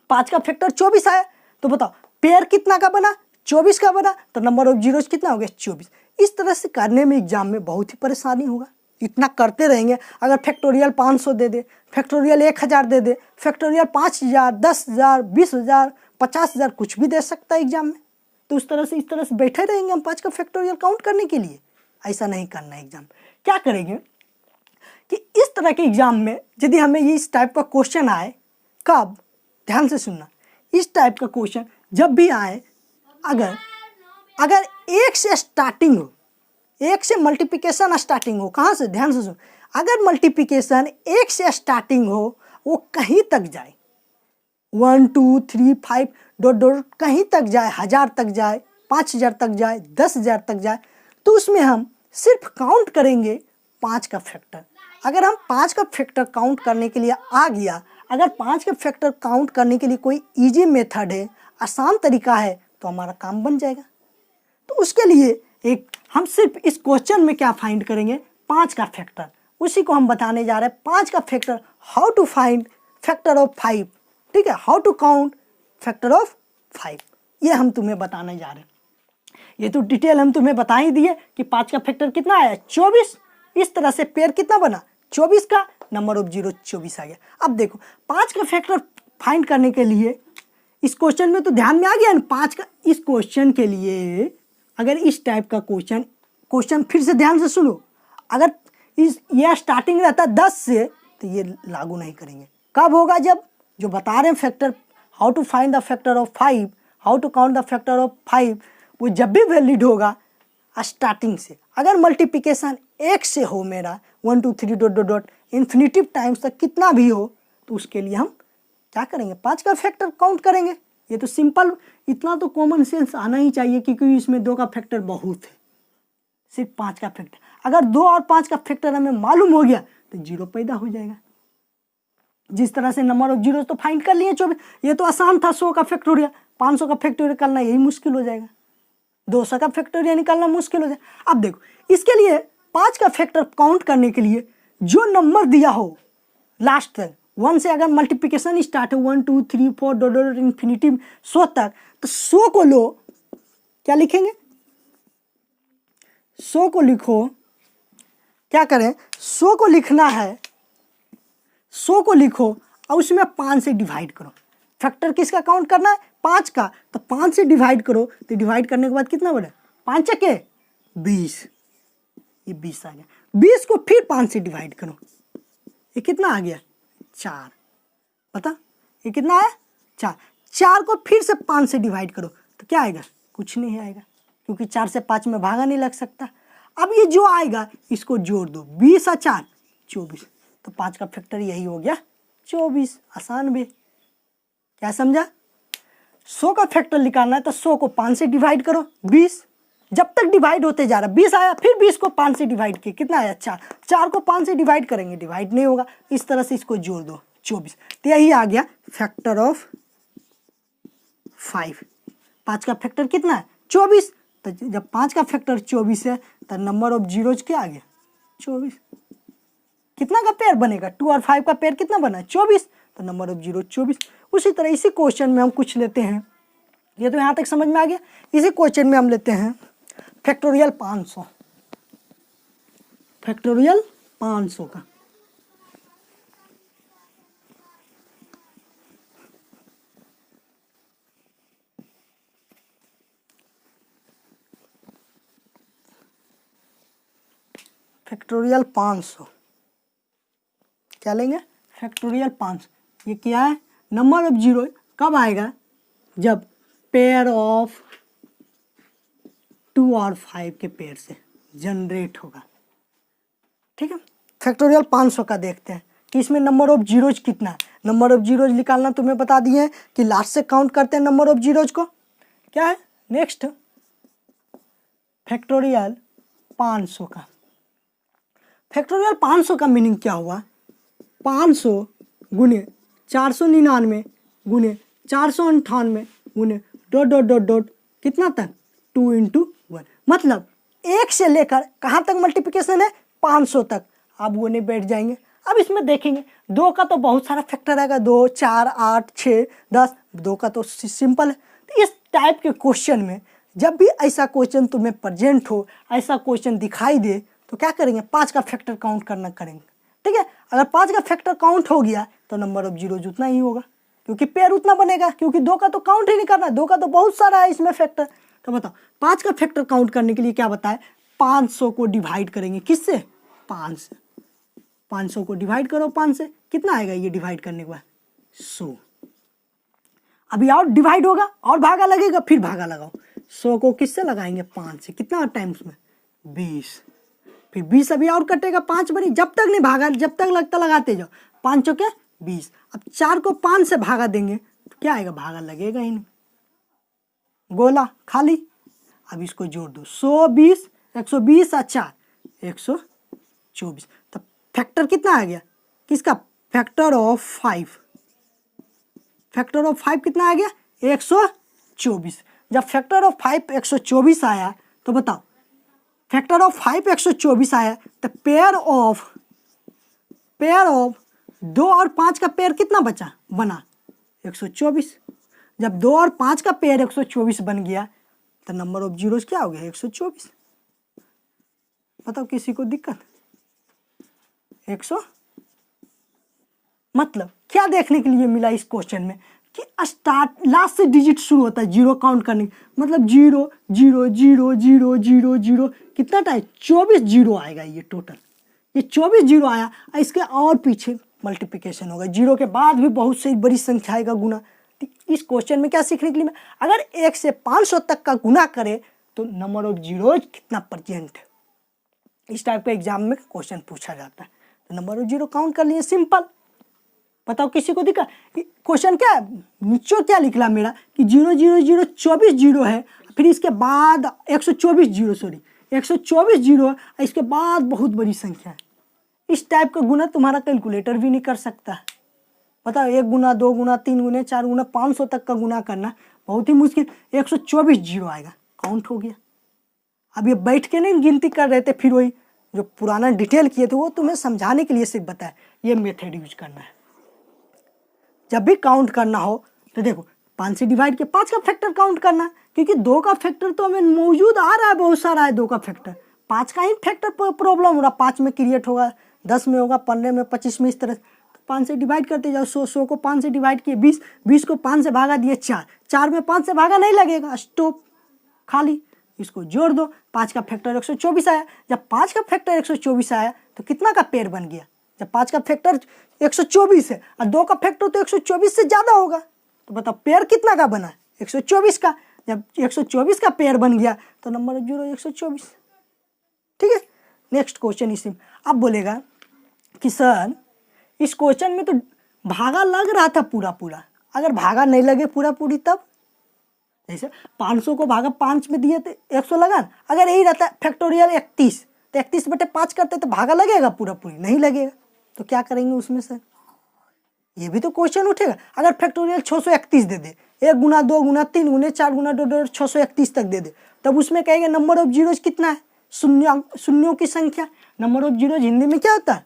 5 का फैक्टर 24 आया। तो बताओ पेयर कितना का बना, 24 का बना, तो नंबर ऑफ जीरोज कितना हो गया, 24। इस तरह से करने में एग्जाम में बहुत ही परेशानी होगा। इतना करते रहेंगे, अगर फैक्टोरियल 500 दे दे, फैक्टोरियल 1000 दे दे, फैक्टोरियल 5000 10,000 20,000 50,000 कुछ भी दे सकता है एग्जाम में। तो इस तरह से बैठे रहेंगे हम 5 का फैक्टोरियल काउंट करने के लिए। ऐसा नहीं करना है। एग्जाम क्या करेंगे कि इस तरह के एग्जाम में यदि हमें ये इस टाइप का क्वेश्चन आए, कब, ध्यान से सुनना, इस टाइप का क्वेश्चन जब भी आए, अगर 1 से स्टार्टिंग हो, 1 से मल्टीप्लिकेशन स्टार्टिंग हो, कहाँ से, ध्यान से सुन, अगर मल्टीप्लिकेशन 1 से स्टार्टिंग हो, वो कहीं तक जाए, 1 2 3 5 डॉट डॉट कहीं तक जाए, 1000 तक जाए, 5000 तक जाए, 10,000 तक जाए, तो उसमें हम सिर्फ काउंट करेंगे 5 का फैक्टर। अगर हम 5 का फैक्टर काउंट करने के लिए आ गया, अगर 5 का फैक्टर काउंट करने के लिए कोई इजी मेथड है, आसान तरीका है, तो हमारा काम बन जाएगा। तो उसके लिए एक हम सिर्फ इस क्वेश्चन में क्या फाइंड करेंगे, 5 का फैक्टर, उसी को हम बताने जा रहे हैं। 5 का factor, how to find factor of 5, ठीक है, how to count factor of 5, ये हम तुम्हें बताने जा रहे हैं। ये तो डिटेल हम तुम्हें बता ही दिए कि 5 का फैक्टर कितना आया, 24। इस तरह से पेयर कितना बना, 24 का, नंबर ऑफ जीरो 24 आ गया। अब देखो 5 का फैक्टर फाइंड करने के लिए इस क्वेश्चन में तो ध्यान में आ गया ना 5 का। इस क्वेश्चन के लिए अगर इस टाइप का क्वेश्चन फिर से ध्यान से सुनो, अगर यह स्टार्टिंग रहता 10 से तो ये लागू नहीं करेंगे। कब होगा, जब जो बता रहे हैं factor, how to find the factor of 5, how to count the factor of 5, वो जब भी वैलिड होगा स्टार्टिंग से। अगर मल्टीप्लिकेशन 1 से हो मेरा 1 2 3 dot dot dot infinitive times तक कितना भी हो, तो उसके लिए हम क्या करेंगे, 5 का फैक्टर काउंट करेंगे। ये तो सिंपल, इतना तो कॉमन सेंस आना ही चाहिए क्योंकि इसमें 2 का फैक्टर बहुत है, सिर्फ 5 का फैक्टर। अगर 2 और 5 का फैक्टर हमें मालूम हो गया तो जीरो पैदा हो जाएगा। जिस तरह से नंबर ऑफ जीरो तो फाइंड कर लिए 24, ये तो आसान था। 100 का फैक्टोरियल, 500 का फैक्टोरियल करना यही मुश्किल हो जाएगा, 200 का फैक्टोरियल निकालना मुश्किल हो जाएगा। अब देखो इसके लिए 5 का फैक्टर काउंट करने के लिए जो नंबर दिया हो लास्ट तक, 1 से अगर मल्टीप्लिकेशन स्टार्ट है 1 2 3 4 डॉट डॉट इन्फिनिटी 100 तक, तो 100 को लो, क्या लिखेंगे, 100 को लिखो, क्या करें, 100 को लिखना है, 100 को लिखो और उसमें 5 से डिवाइड करो। फैक्टर किसका काउंट करना है, 5 का, तो 5 से डिवाइड करो, तो डिवाइड करने के बाद कितना बना, 5 के 20, ये 20 आ गया। 20 को फिर 5 से डिवाइड करो, ये कितना आ गया, 4, पता ये कितना है, 4। 4 को फिर से 5 से डिवाइड करो तो क्या आएगा, कुछ नहीं आएगा क्योंकि 4 से 5 में भागा नहीं लग सकता। अब ये जो आएगा इसको जोड़ दो, 20 और 4 24, तो 5 का फैक्टर यही हो गया 24। आसान भी, क्या समझा। 100 का फैक्टर निकालना है तो 100 को 5 से डिवाइड करो, 20, जब तक डिवाइड होते जा रहा, 20 आया, फिर 20 को 5 से डिवाइड किया, कितना आया, 4। 4 को 5 से डिवाइड करेंगे, डिवाइड नहीं होगा, इस तरह से इसको जोड़ दो, 24। तो यही आ गया फैक्टर ऑफ 5। 5 का फैक्टर कितना है, 24। तो जब 5 का फैक्टर 24 है तो नंबर ऑफ जीरोज क्या आ गया, 24। कितना का पेयर बनेगा, 2 और 5 का पेयर कितना बना, 24, तो नंबर ऑफ जीरो 24। उसी तरह इसी क्वेश्चन में हम कुछ लेते हैं, ये तो यहाँ तक समझ में आ गया। इसी क्वेश्चन में हम लेते हैं फैक्टोरियल 500, फैक्टोरियल 500 का। फैक्टोरियल 500 क्या लेंगे, फैक्टोरियल 500। ये क्या है, नंबर ऑफ जीरो कब आएगा, जब पेयर ऑफ 2 और 5 के पेयर से जनरेट होगा, ठीक है। फैक्टोरियल 500 का देखते हैं कि इसमें नंबर ऑफ जीरोज कितना है। नंबर ऑफ जीरोज निकालना तुम्हें बता दिए हैं कि लास्ट से काउंट करते हैं नंबर ऑफ जीरोज को। क्या है नेक्स्ट, फैक्टोरियल 500 का। फैक्टोरियल 500 का मीनिंग क्या हुआ, 500 गुने 499 गुने 498 गुने डॉट डॉट डॉट डॉट कितना तक, 2 × 1, मतलब 1 से लेकर कहाँ तक मल्टीप्लिकेशन है, 500 तक। आप गुने बैठ जाएंगे। अब इसमें देखेंगे 2 का तो बहुत सारा फैक्टर आएगा, 2 4 8 6 10, 2 का तो सिंपल है। तो इस टाइप के क्वेश्चन में जब भी ऐसा क्वेश्चन तुम्हें प्रेजेंट हो, ऐसा क्वेश्चन दिखाई दे, तो क्या करेंगे, 5 का फैक्टर काउंट करना करेंगे, ठीक है। अगर 5 का फैक्टर काउंट हो गया तो नंबर ऑफ जीरोज उतना ही होगा क्योंकि पेयर उतना बनेगा, क्योंकि 2 का तो काउंट ही नहीं करना, 2 का तो बहुत सारा है इसमें फैक्टर। तो बताओ 5 का फैक्टर काउंट करने के लिए क्या बताए, 500 को डिवाइड करेंगे किससे, 5 से। 500 को डिवाइड करो 5 से, कितना आएगा ये डिवाइड करने के बाद, 100। अभी और डिवाइड होगा और भागा लगेगा, फिर भागा लगाओ, 100 को किससे लगाएंगे, 5 से, कितना टाइम्स में, 20, फिर 20 अभी और कटेगा, 5 बनी, जब तक नहीं भागा, जब तक लगता लगाते जाओ, 5 चौके 20। अब 4 को 5 से भागा देंगे तो क्या आएगा, भागा लगेगा ही नहीं, गोला खाली। अब इसको जोड़ दो, 120 120 और 4 124। तो फैक्टर कितना आ गया, किसका, फैक्टर ऑफ 5। फैक्टर ऑफ 5 कितना आ गया, 124। जब फैक्टर ऑफ 5 124 आया तो बताओ, फैक्टर ऑफ 5 124 आया तो पेयर ऑफ 2 और 5 का पेयर कितना बचा, बना 124। जब 2 और 5 का पेयर 124 बन गया तो नंबर ऑफ जीरोस क्या हो गया, 124। बताओ किसी को दिक्कत, 100। मतलब क्या देखने के लिए मिला इस क्वेश्चन में कि स्टार्ट लास्ट से डिजिट शुरू होता है जीरो काउंट करने, मतलब 0 0 0 0 0 0 कितना टाइम, 24 जीरो आएगा। ये टोटल ये 24 जीरो आया, इसके और पीछे मल्टीप्लिकेशन होगा, जीरो के बाद भी बहुत सी बड़ी संख्या आएगा गुना। तो इस क्वेश्चन में क्या सीखने के लिए, अगर 1 से 500 तक का गुना करे तो नंबर ऑफ जीरोज कितना परसेंट है। इस टाइप के एग्जाम में क्वेश्चन पूछा जाता है। तो नंबर ऑफ जीरो काउंट कर लिए, सिंपल। बताओ किसी को दिखा क्वेश्चन क्या है, नीचे क्या निकला मेरा कि 0 0 0 24 जीरो है, फिर इसके बाद 124 जीरो, सॉरी 124 जीरो है, इसके बाद बहुत बड़ी संख्या है। इस टाइप का गुना तुम्हारा कैलकुलेटर भी नहीं कर सकता। बताओ 1 गुना 2 गुना 3 गुना 4 गुना 500 तक का गुना करना बहुत ही मुश्किल। 124 जीरो आएगा, काउंट हो गया। अब ये बैठ के नहीं गिनती कर रहे थे, फिर वही जो पुराना डिटेल किए थे वो तुम्हें समझाने के लिए सिर्फ बताया। ये मेथड यूज करना है जब भी काउंट करना हो। तो देखो 5 से डिवाइड के 5 का फैक्टर काउंट करना, क्योंकि 2 का फैक्टर तो हमें मौजूद आ रहा है, बहुत सारा है 2 का फैक्टर। 5 का ही फैक्टर प्रॉब्लम हो रहा, 5 में क्रिएट होगा, 10 में होगा, 15 में, 25 में, इस तरह। तो 5 से डिवाइड करते जाओ, 100 को 5 से डिवाइड किए 20, 20 को 5 से भागा दिए 4, 4 में 5 से भागा नहीं लगेगा, स्टॉप, खाली। इसको जोड़ दो, 5 का फैक्टर 124 आया। जब 5 का फैक्टर 124 आया तो कितना का पेयर बन गया, जब 5 का फैक्टर 124 है और 2 का फैक्टर तो 124 से ज़्यादा होगा, तो बताओ पेयर कितना का बना, 124 का। जब 124 का पेयर बन गया तो नंबर ऑफ जीरो 124। ठीक है, नेक्स्ट क्वेश्चन इसी में। अब बोलेगा कि सर इस क्वेश्चन में तो भागा लग रहा था पूरा पूरा, अगर भागा नहीं लगे पूरा पूरी तब, जैसे 500 को भागा 5 में दिए थे 100 लगा, अगर यही रहता फैक्टोरियल 31 तो 31/5 करते तो भागा लगेगा पूरा पूरी, नहीं लगेगा। तो क्या करेंगे उसमें सर, ये भी तो क्वेश्चन उठेगा। अगर फैक्टोरियल 631 दे दे, 1 गुना 2 गुना 3 गुना 4 गुना 2 631 तक दे दे, तब उसमें कहेंगे नंबर ऑफ जीरोज कितना है, शून्यों की संख्या। नंबर ऑफ जीरोज हिंदी में क्या होता है,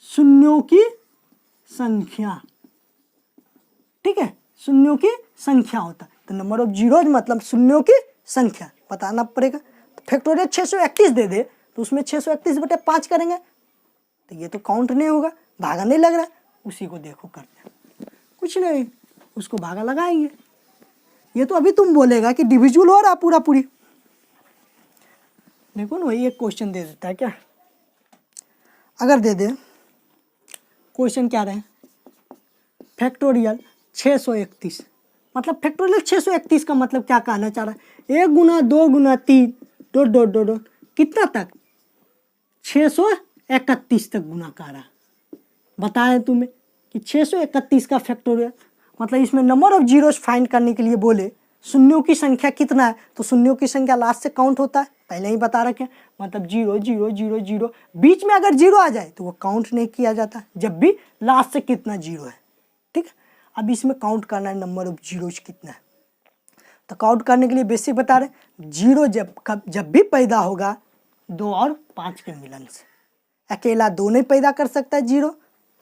शून्यों की संख्या। ठीक है, शून्यों की संख्या होता है। तो नंबर ऑफ जीरोज मतलब शून्यों की संख्या बताना पड़ेगा। तो फैक्टोरियल 631 दे दे तो उसमें 631/5 करेंगे तो ये तो काउंट नहीं होगा, भागा नहीं लग रहा है। उसी को देखो करते हैं, कुछ नहीं, उसको भागा लगाएंगे। ये तो अभी तुम बोलेगा कि डिविजुअल हो रहा पूरा पूरी, देखो ना वही एक क्वेश्चन दे देता है क्या। अगर दे दे क्वेश्चन क्या रहे, फैक्टोरियल 631, मतलब फैक्टोरियल 631 का मतलब क्या कहना चाह रहा है, 1 गुना 2 गुना 3 डॉट डॉट डॉट डॉट कितना तक, 631 तक गुना कर रहा। बताएं तुम्हें कि 631 का फैक्टोरियल मतलब इसमें नंबर ऑफ जीरोस फाइंड करने के लिए बोले शून्यों की संख्या कितना है, तो शून्यों की संख्या लास्ट से काउंट होता है, पहले ही बता रखे। मतलब 0 0 0 0 बीच में अगर जीरो आ जाए तो वो काउंट नहीं किया जाता, जब भी लास्ट से कितना जीरो है। ठीक है, अब इसमें काउंट करना है नंबर ऑफ जीरोज कितना है। तो काउंट करने के लिए बेसिक बता रहे, जीरो जब भी पैदा होगा 2 और 5 के मिलन से। अकेला 2 नहीं पैदा कर सकता है जीरो,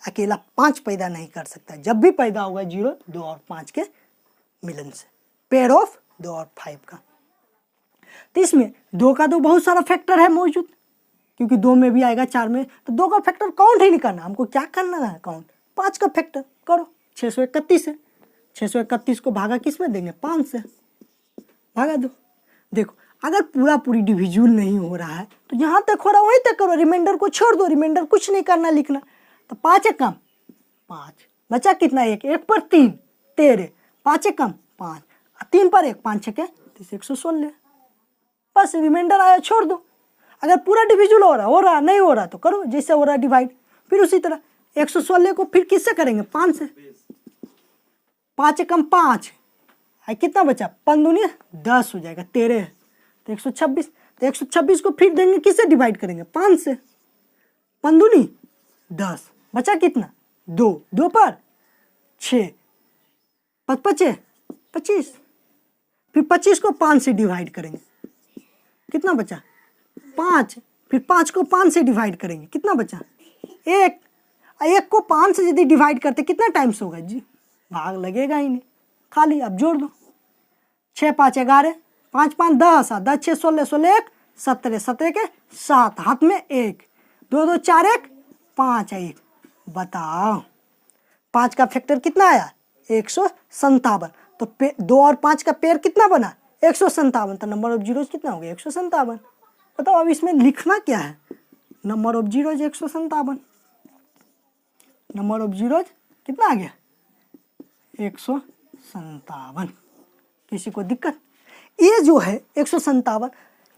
अकेला 5 पैदा नहीं कर सकता। जब भी पैदा होगा जीरो 2 और 5 के मिलन से, पेयर ऑफ 2 और 5 का। तो इसमें 2 का तो बहुत सारा फैक्टर है मौजूद, क्योंकि 2 में भी आएगा 4 में, तो 2 का फैक्टर काउंट ही नहीं करना, हमको क्या करना है काउंट, 5 का फैक्टर करो। 631 है, 631 को भागा किस में देंगे, 5 से भागा दो। देखो अगर पूरा पूरी डिविजुअल नहीं हो रहा है तो यहाँ तक हो रहा है वहीं तक करो, रिमाइंडर को छोड़ दो, रिमाइंडर कुछ नहीं करना लिखना। तो 5 कम 5 बचा कितना, 1 पर 3 13, 5 कम 5, 3 पर 1 5 6 116, बस रिमाइंडर आया छोड़ दो। अगर पूरा डिविजुअल हो रहा नहीं हो रहा तो करो जैसे हो रहा डिवाइड। फिर उसी तरह 116 को फिर किससे करेंगे, 5 से, 5 कम 5 कितना बचा, 5 दूनी 10 हो जाएगा, 13 है तो 126, तो 126 को फिर देंगे किससे डिवाइड करेंगे, 5 से, 5 दूनी 10 बचा कितना, 2 पर 6 5 5 25, फिर 25 को 5 से डिवाइड करेंगे, कितना बचा 5, फिर 5 को 5 से डिवाइड करेंगे, कितना बचा 1, 1 को 5 से यदि डिवाइड करते कितना टाइम्स होगा जी, भाग लगेगा ही नहीं, खाली अब जोड़ दो, 6 5 11, 5 5 10, 10 6 16, 16 1 17, 17 के 7, हाथ में 1, 2 2 4 1 5 1, बताओ 5 का फैक्टर कितना आया 157, तो 2 और 5 का पेयर कितना बना 157, तो नंबर ऑफ जीरोज कितना हो गया 157। बताओ अब इसमें लिखना क्या है, number of zeros 157, number of zeros कितना आ गया 157। किसी को दिक्कत, ये जो है 157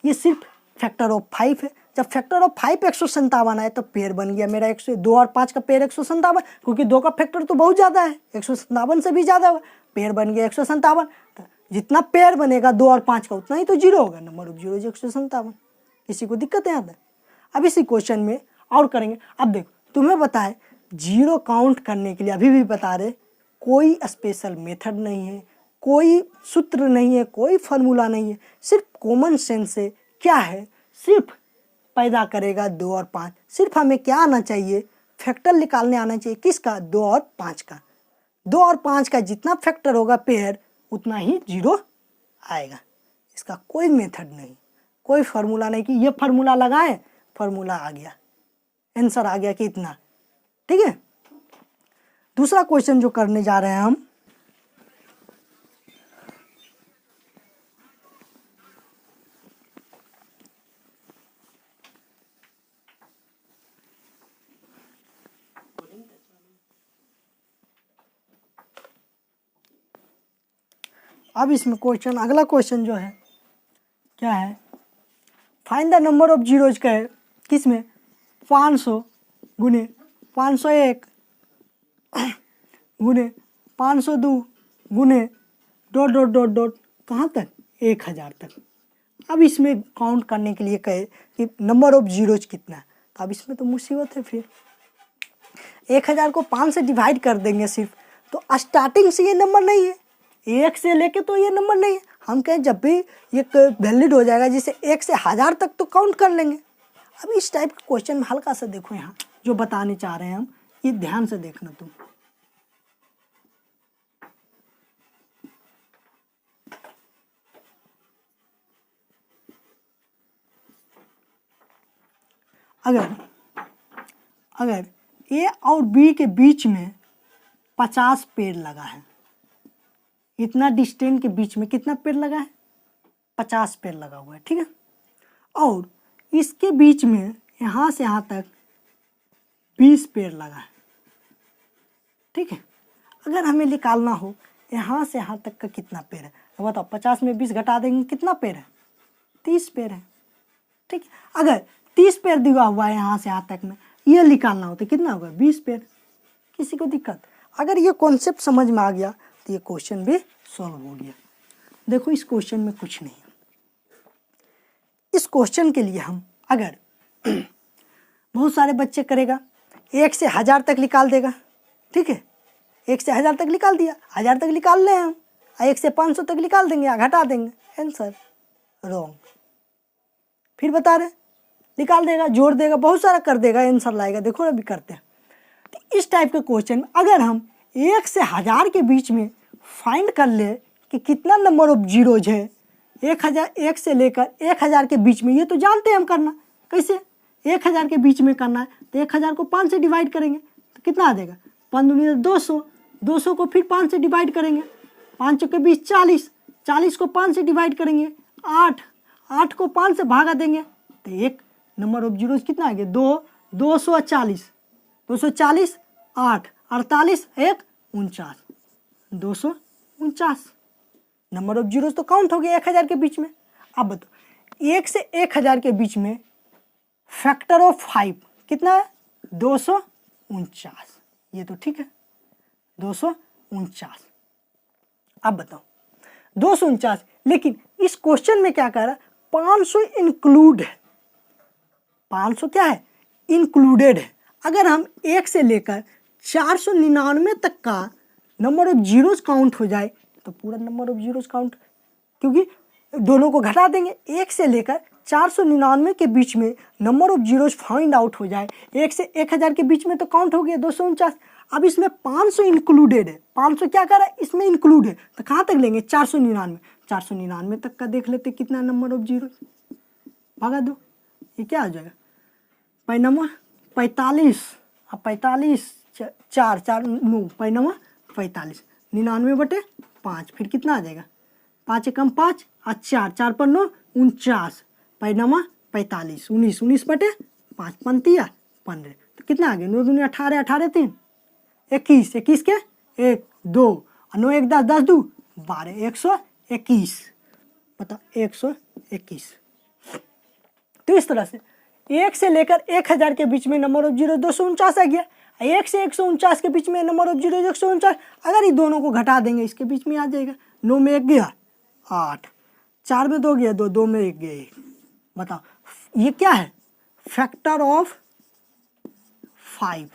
ये सिर्फ फैक्टर ऑफ 5 है, जब फैक्टर ऑफ 5 157 आए तो पेयर बन गया मेरा 2 और 5 का पेयर 157, क्योंकि 2 का फैक्टर तो बहुत ज़्यादा है 157 से भी ज़्यादा होगा, पेयर बन गया 157, तो जितना पेयर बनेगा 2 और 5 का उतना ही तो जीरो होगा, नंबर ऑफ जीरो 157। किसी को दिक्कत है यहाँ तक? अब इसी क्वेश्चन में और करेंगे। अब देखो तुम्हें बताए जीरो काउंट करने के लिए अभी भी बता रहे कोई स्पेशल मेथड नहीं है, कोई सूत्र नहीं है, कोई फार्मूला नहीं है, सिर्फ कॉमन सेंस से क्या है, सिर्फ पैदा करेगा 2 और 5। सिर्फ हमें क्या आना चाहिए, फैक्टर निकालने आना चाहिए, किसका 2 और 5 का। 2 और 5 का जितना फैक्टर होगा पेयर उतना ही जीरो आएगा। इसका कोई मेथड नहीं, कोई फार्मूला नहीं कि ये फार्मूला लगाएं फार्मूला आ गया, आंसर आ गया कि इतना। ठीक है, दूसरा क्वेश्चन जो करने जा रहे हैं हम, अब इसमें क्वेश्चन अगला क्वेश्चन जो है क्या है, find the number of zeros का है, किसमें 500 गुने 501 गुने 502 गुने डॉट डॉट डॉट डॉट कहाँ तक 1000 तक। अब इसमें काउंट करने के लिए कहे कि नंबर ऑफ जीरोज कितना है, तो अब इसमें तो मुसीबत है, फिर 1000 को 5 से डिवाइड कर देंगे सिर्फ, तो स्टार्टिंग से ये नंबर नहीं है, 1 से लेके तो ये नंबर नहीं है। हम कहें जब भी ये वैलिड हो जाएगा जिसे 1 से 1000 तक तो काउंट कर लेंगे। अब इस टाइप के क्वेश्चन में हल्का सा देखो, यहाँ जो बताने चाह रहे हैं हम, ये ध्यान से देखना तुम। अगर ए और बी के बीच में 50 पेड़ लगा है, इतना डिस्टेंस के बीच में कितना पेड़ लगा है 50 पेड़ लगा हुआ है, ठीक है, और इसके बीच में यहाँ से यहाँ तक 20 पेड़ लगा है, ठीक है। अगर हमें निकालना हो यहाँ से यहाँ तक का कितना पेड़ है, तो बताओ 50 में 20 घटा देंगे कितना पेड़ है 30 पेड़ है, ठीक है। अगर 30 पेड़ दिया हुआ है यहाँ से यहाँ तक में, ये निकालना हो तो कितना होगा 20 पेड़। किसी को दिक्कत, अगर ये कॉन्सेप्ट समझ में आ गया तो ये क्वेश्चन भी सॉल्व हो गया। देखो इस क्वेश्चन में कुछ नहीं है, इस क्वेश्चन के लिए हम अगर बहुत सारे बच्चे करेगा 1 से 1000 तक निकाल देगा, ठीक है, 1 से 1000 तक निकाल दिया, 1000 तक निकाल लें हम, 1 से 500 तक निकाल देंगे या घटा देंगे, आंसर रॉन्ग। फिर बता रहे निकाल देगा, जोड़ देगा, बहुत सारा कर देगा, आंसर लाएगा। देखो अभी करते हैं। तो इस टाइप के क्वेश्चन में अगर हम 1 से 1000 के बीच में फाइंड कर ले कि कितना नंबर ऑफ जीरोज है, 1 से लेकर 1000 के बीच में, ये तो जानते हैं हम करना कैसे, 1000 के बीच में करना है तो 1000 को 5 से डिवाइड करेंगे तो कितना आ जाएगा 5 दूनी 200, 200 को फिर 5 से डिवाइड करेंगे, 5 के 20 40, 40 को 5 से डिवाइड करेंगे 8, 8 को 5 से भागा देंगे तो एक नंबर ऑफ जीरोज कितना आ गया 240, 240 8 48 1 49, 249 नंबर ऑफ जीरोज तो काउंट हो गया 1000 के बीच में। अब बताओ 1 से 1000 के बीच में फैक्टर ऑफ 5 कितना है 249, ये तो ठीक है 249। अब बताओ 249, लेकिन इस क्वेश्चन में क्या कह रहा है 500 इंक्लूड है, 500 क्या है इंक्लूडेड है। अगर हम 1 से लेकर 499 तक का नंबर ऑफ जीरोज काउंट हो जाए तो पूरा नंबर ऑफ जीरोज काउंट क्योंकि दोनों को घटा देंगे। 1 से लेकर 499 के बीच में number of zeros find out हो जाए। 1 से 1000 के बीच में तो काउंट हो गया 249। अब इसमें 500 इंक्लूडेड है, 500 क्या कर रहा है इसमें इंक्लूड है, तो कहाँ तक लेंगे 499, 499 तक का देख लेते कितना नंबर ऑफ जीरो, भागा दो, ये क्या आ जाएगा पाई नंबर 45, अब 45 4 4 9 पाई नंबर 45, 99/5, फिर कितना आ जाएगा 5 एकम 5 और 4 4 पर 9 49, पाई नंबर 45, 19 19/5 पंतिया 15, तो कितना आ गया 9 दूनी 18 18 3 21 21 के 1 2 और 9 1 10 10 2 12 121, बताओ 121। तो इस तरह से 1 से लेकर 1000 के बीच में नंबर ऑफ जीरो 249 आ गया। 1 से 149 के बीच में नंबर ऑफ जीरो 149, अगर ये दोनों को घटा देंगे इसके बीच में आ जाएगा। 9 में 1 गया 8, 4 में 2 गया 2, 2 में 1 गया 1, बताओ ये क्या है फैक्टर ऑफ 5,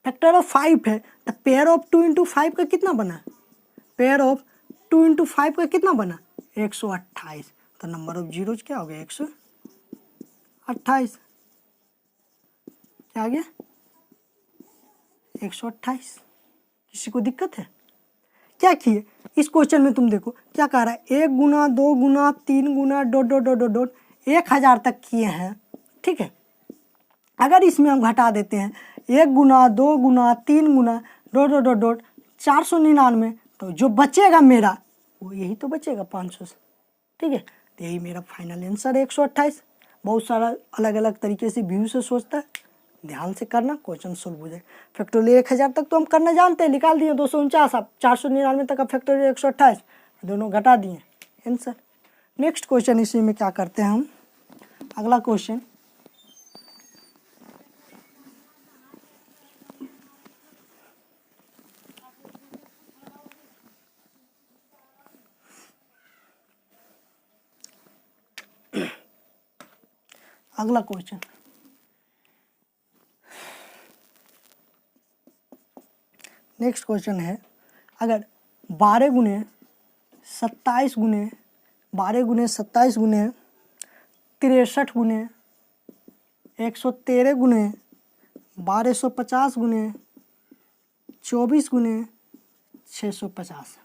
फैक्टर ऑफ 5 है। तो पेयर ऑफ 2 × 5 का कितना बना, पेयर ऑफ 2 × 5 का कितना बना 128, तो नंबर ऑफ जीरोज क्या हो गया 128, क्या आ गया 128। किसी को दिक्कत है? क्या किए इस क्वेश्चन में, तुम देखो क्या कह रहा है 1 गुना 2 गुना 3 गुना डॉट डॉट डॉट डॉट 1000 तक किए हैं, ठीक है। अगर इसमें हम घटा देते हैं 1 गुना 2 गुना 3 गुना डॉट डॉट डॉट डॉट 499, तो जो बचेगा मेरा वो यही तो बचेगा 500 से, ठीक है। तो यही मेरा फाइनल आंसर है 128। बहुत सारा अलग अलग तरीके से व्यू से सोचता है, ध्यान से करना क्वेश्चन सोल्व हो जाए। फैक्टोरियल 1000 तक तो हम करना जानते हैं, निकाल दिए 249, अब 499 तक का फैक्टोरियल 128, दोनों घटा दिए आंसर। नेक्स्ट क्वेश्चन इसी में क्या करते हैं हम, अगला क्वेश्चन अगला क्वेश्चन नेक्स्ट क्वेश्चन है, अगर 12 गुने 27 गुने 12 गुने 27 गुने 63 गुने 113 गुने 1250 गुने 24 गुने 650,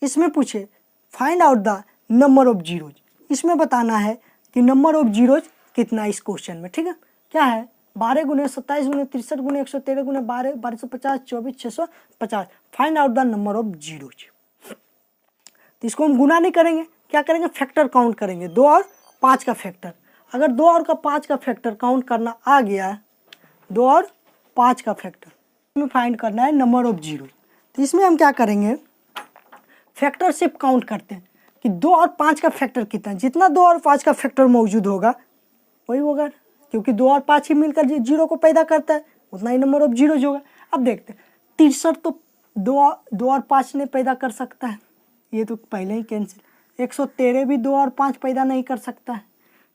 इसमें पूछे find out the number of zeros. इसमें बताना है कि नंबर ऑफ जीरोज कितना इस क्वेश्चन में, ठीक है। क्या है 12 गुने 27 गुने 63 गुने 113 गुने 12 1250 24 650, find out the number of zeros. तो इसको हम गुना नहीं करेंगे, क्या करेंगे फैक्टर काउंट करेंगे, 2 और 5 का फैक्टर। अगर 2 और 5 का फैक्टर काउंट करना आ गया, 2 और 5 का फैक्टर में फाइंड करना है नंबर ऑफ जीरोज। तो इसमें हम क्या करेंगे फैक्टर सिर्फ काउंट करते हैं कि 2 और 5 का फैक्टर कितना है, जितना 2 और 5 का फैक्टर मौजूद होगा वही होगा, क्योंकि 2 और 5 ही मिलकर जीरो को पैदा करता है, उतना ही नंबर ऑफ जीरोज होगा। अब देखते हैं 63 तो 2 और 5 नहीं पैदा कर सकता है, ये तो पहले ही कैंसिल। 113 भी 2 और 5 पैदा नहीं कर सकता है,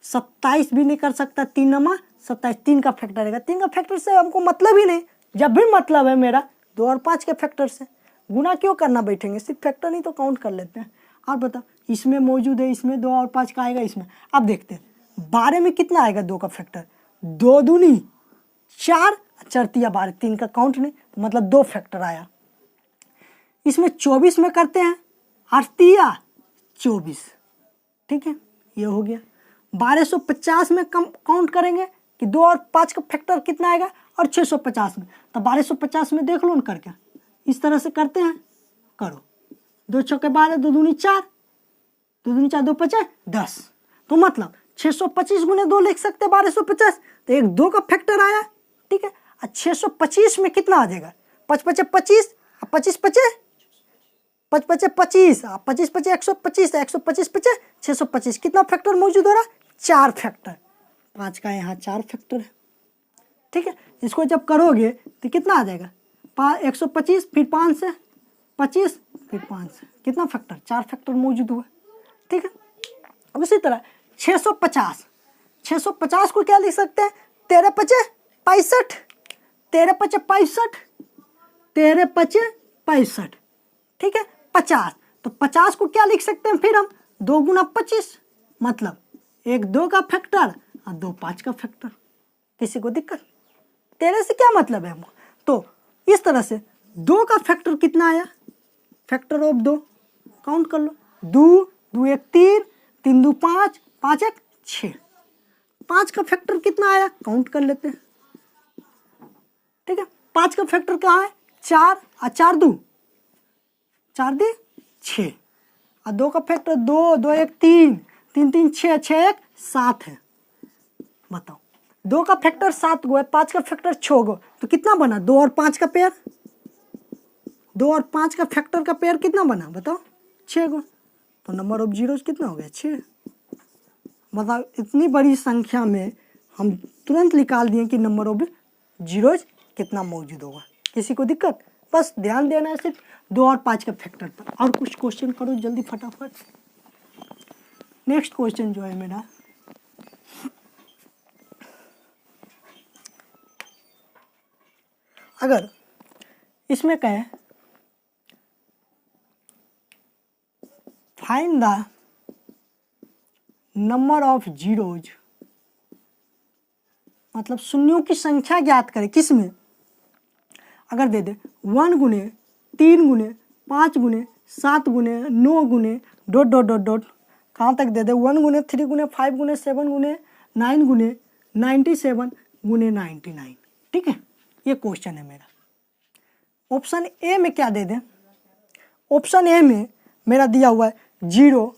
27 भी नहीं कर सकता, 3 नंबर 27, 3 का फैक्टर रहेगा। 3 का फैक्टर से हमको मतलब ही नहीं, जब भी मतलब है मेरा 2 और 5 के फैक्टर से, गुना क्यों करना बैठेंगे, सिर्फ फैक्टर नहीं तो काउंट कर लेते हैं। और बताओ इसमें मौजूद है, इसमें 2 और 5 का आएगा इसमें। अब देखते हैं 12 में कितना आएगा 2 का फैक्टर, 2 दूनी 4 चरतिया 12, 3 का काउंट नहीं, तो मतलब 2 फैक्टर आया। इसमें 24 में करते हैं 8 24, ठीक है, ये हो गया। 1250 में कम काउंट करेंगे कि 2 और 5 का फैक्टर कितना आएगा, और 650 में, तो 1250 में देख लो न करके, इस तरह से करते हैं, करो 2 चौके 12, 2 दूनी 4, 2 दूनी 4, 2 5 10, तो मतलब 625 गुने 2 लिख सकते हैं 1250, तो एक 2 का फैक्टर आया, ठीक है। और 625 में कितना आ जाएगा 5 5 25, 25 25 5 5 25, 25 25 125, 125 25 625, कितना फैक्टर मौजूद हो रहा है 4 फैक्टर, 5 का यहाँ 4 फैक्टर है, ठीक है। इसको जब करोगे तो कितना आ जाएगा 125, फिर 5 से 25, फिर 5 से, कितना फैक्टर 4 फैक्टर मौजूद हुआ, ठीक है। अब इसी तरह 650 को क्या लिख सकते हैं 13 5 65, 13 5 65, 13 5 65, ठीक है 50, तो 50 को क्या लिख सकते हैं फिर हम, 2 गुना 25, मतलब 1 2 का फैक्टर और 2 5 का फैक्टर। किसी को दिक्कत? तेरे से क्या मतलब है हमको? तो इस तरह से 2 का फैक्टर कितना आया, फैक्टर ऑफ 2 काउंट कर लो, 2 2 1 3, 3 2 5, 5 1 6। 5 का फैक्टर कितना आया काउंट कर लेते हैं, ठीक है। 5 का फैक्टर कहाँ है, 4 और 4 2, 4 दे 6, और 2 का फैक्टर 2 2 1 3, 3 3 6, 6 1 7 है। बताओ 2 का फैक्टर 7 गो है, 5 का फैक्टर 6 गो, तो कितना बना, 2 और 5 का पेयर, 2 और 5 का फैक्टर का पेयर कितना बना बताओ, 6 गो। तो नंबर ऑफ जीरोज कितना हो गया, 6। बताओ इतनी बड़ी संख्या में हम तुरंत निकाल दिए कि नंबर ऑफ जीरोज कितना मौजूद होगा। किसी को दिक्कत? बस ध्यान देना है सिर्फ 2 और 5 का फैक्टर पर। और कुछ क्वेश्चन करो जल्दी फटाफट। नेक्स्ट क्वेश्चन जो है मेरा, अगर इसमें कहें find the number of zeros, मतलब शून्यों की संख्या ज्ञात करें, किस में? अगर दे दे 1 गुने 3 गुने 5 गुने 7 गुने 9 गुने डॉट डॉट डॉट डॉट, कहाँ तक दे दे, 1 गुने 3 गुने 5 गुने 7 गुने 9 गुने 97 गुने 99, ठीक है। ये क्वेश्चन है मेरा। ऑप्शन ए में क्या दे दें, ऑप्शन ए में मेरा दिया हुआ है 0,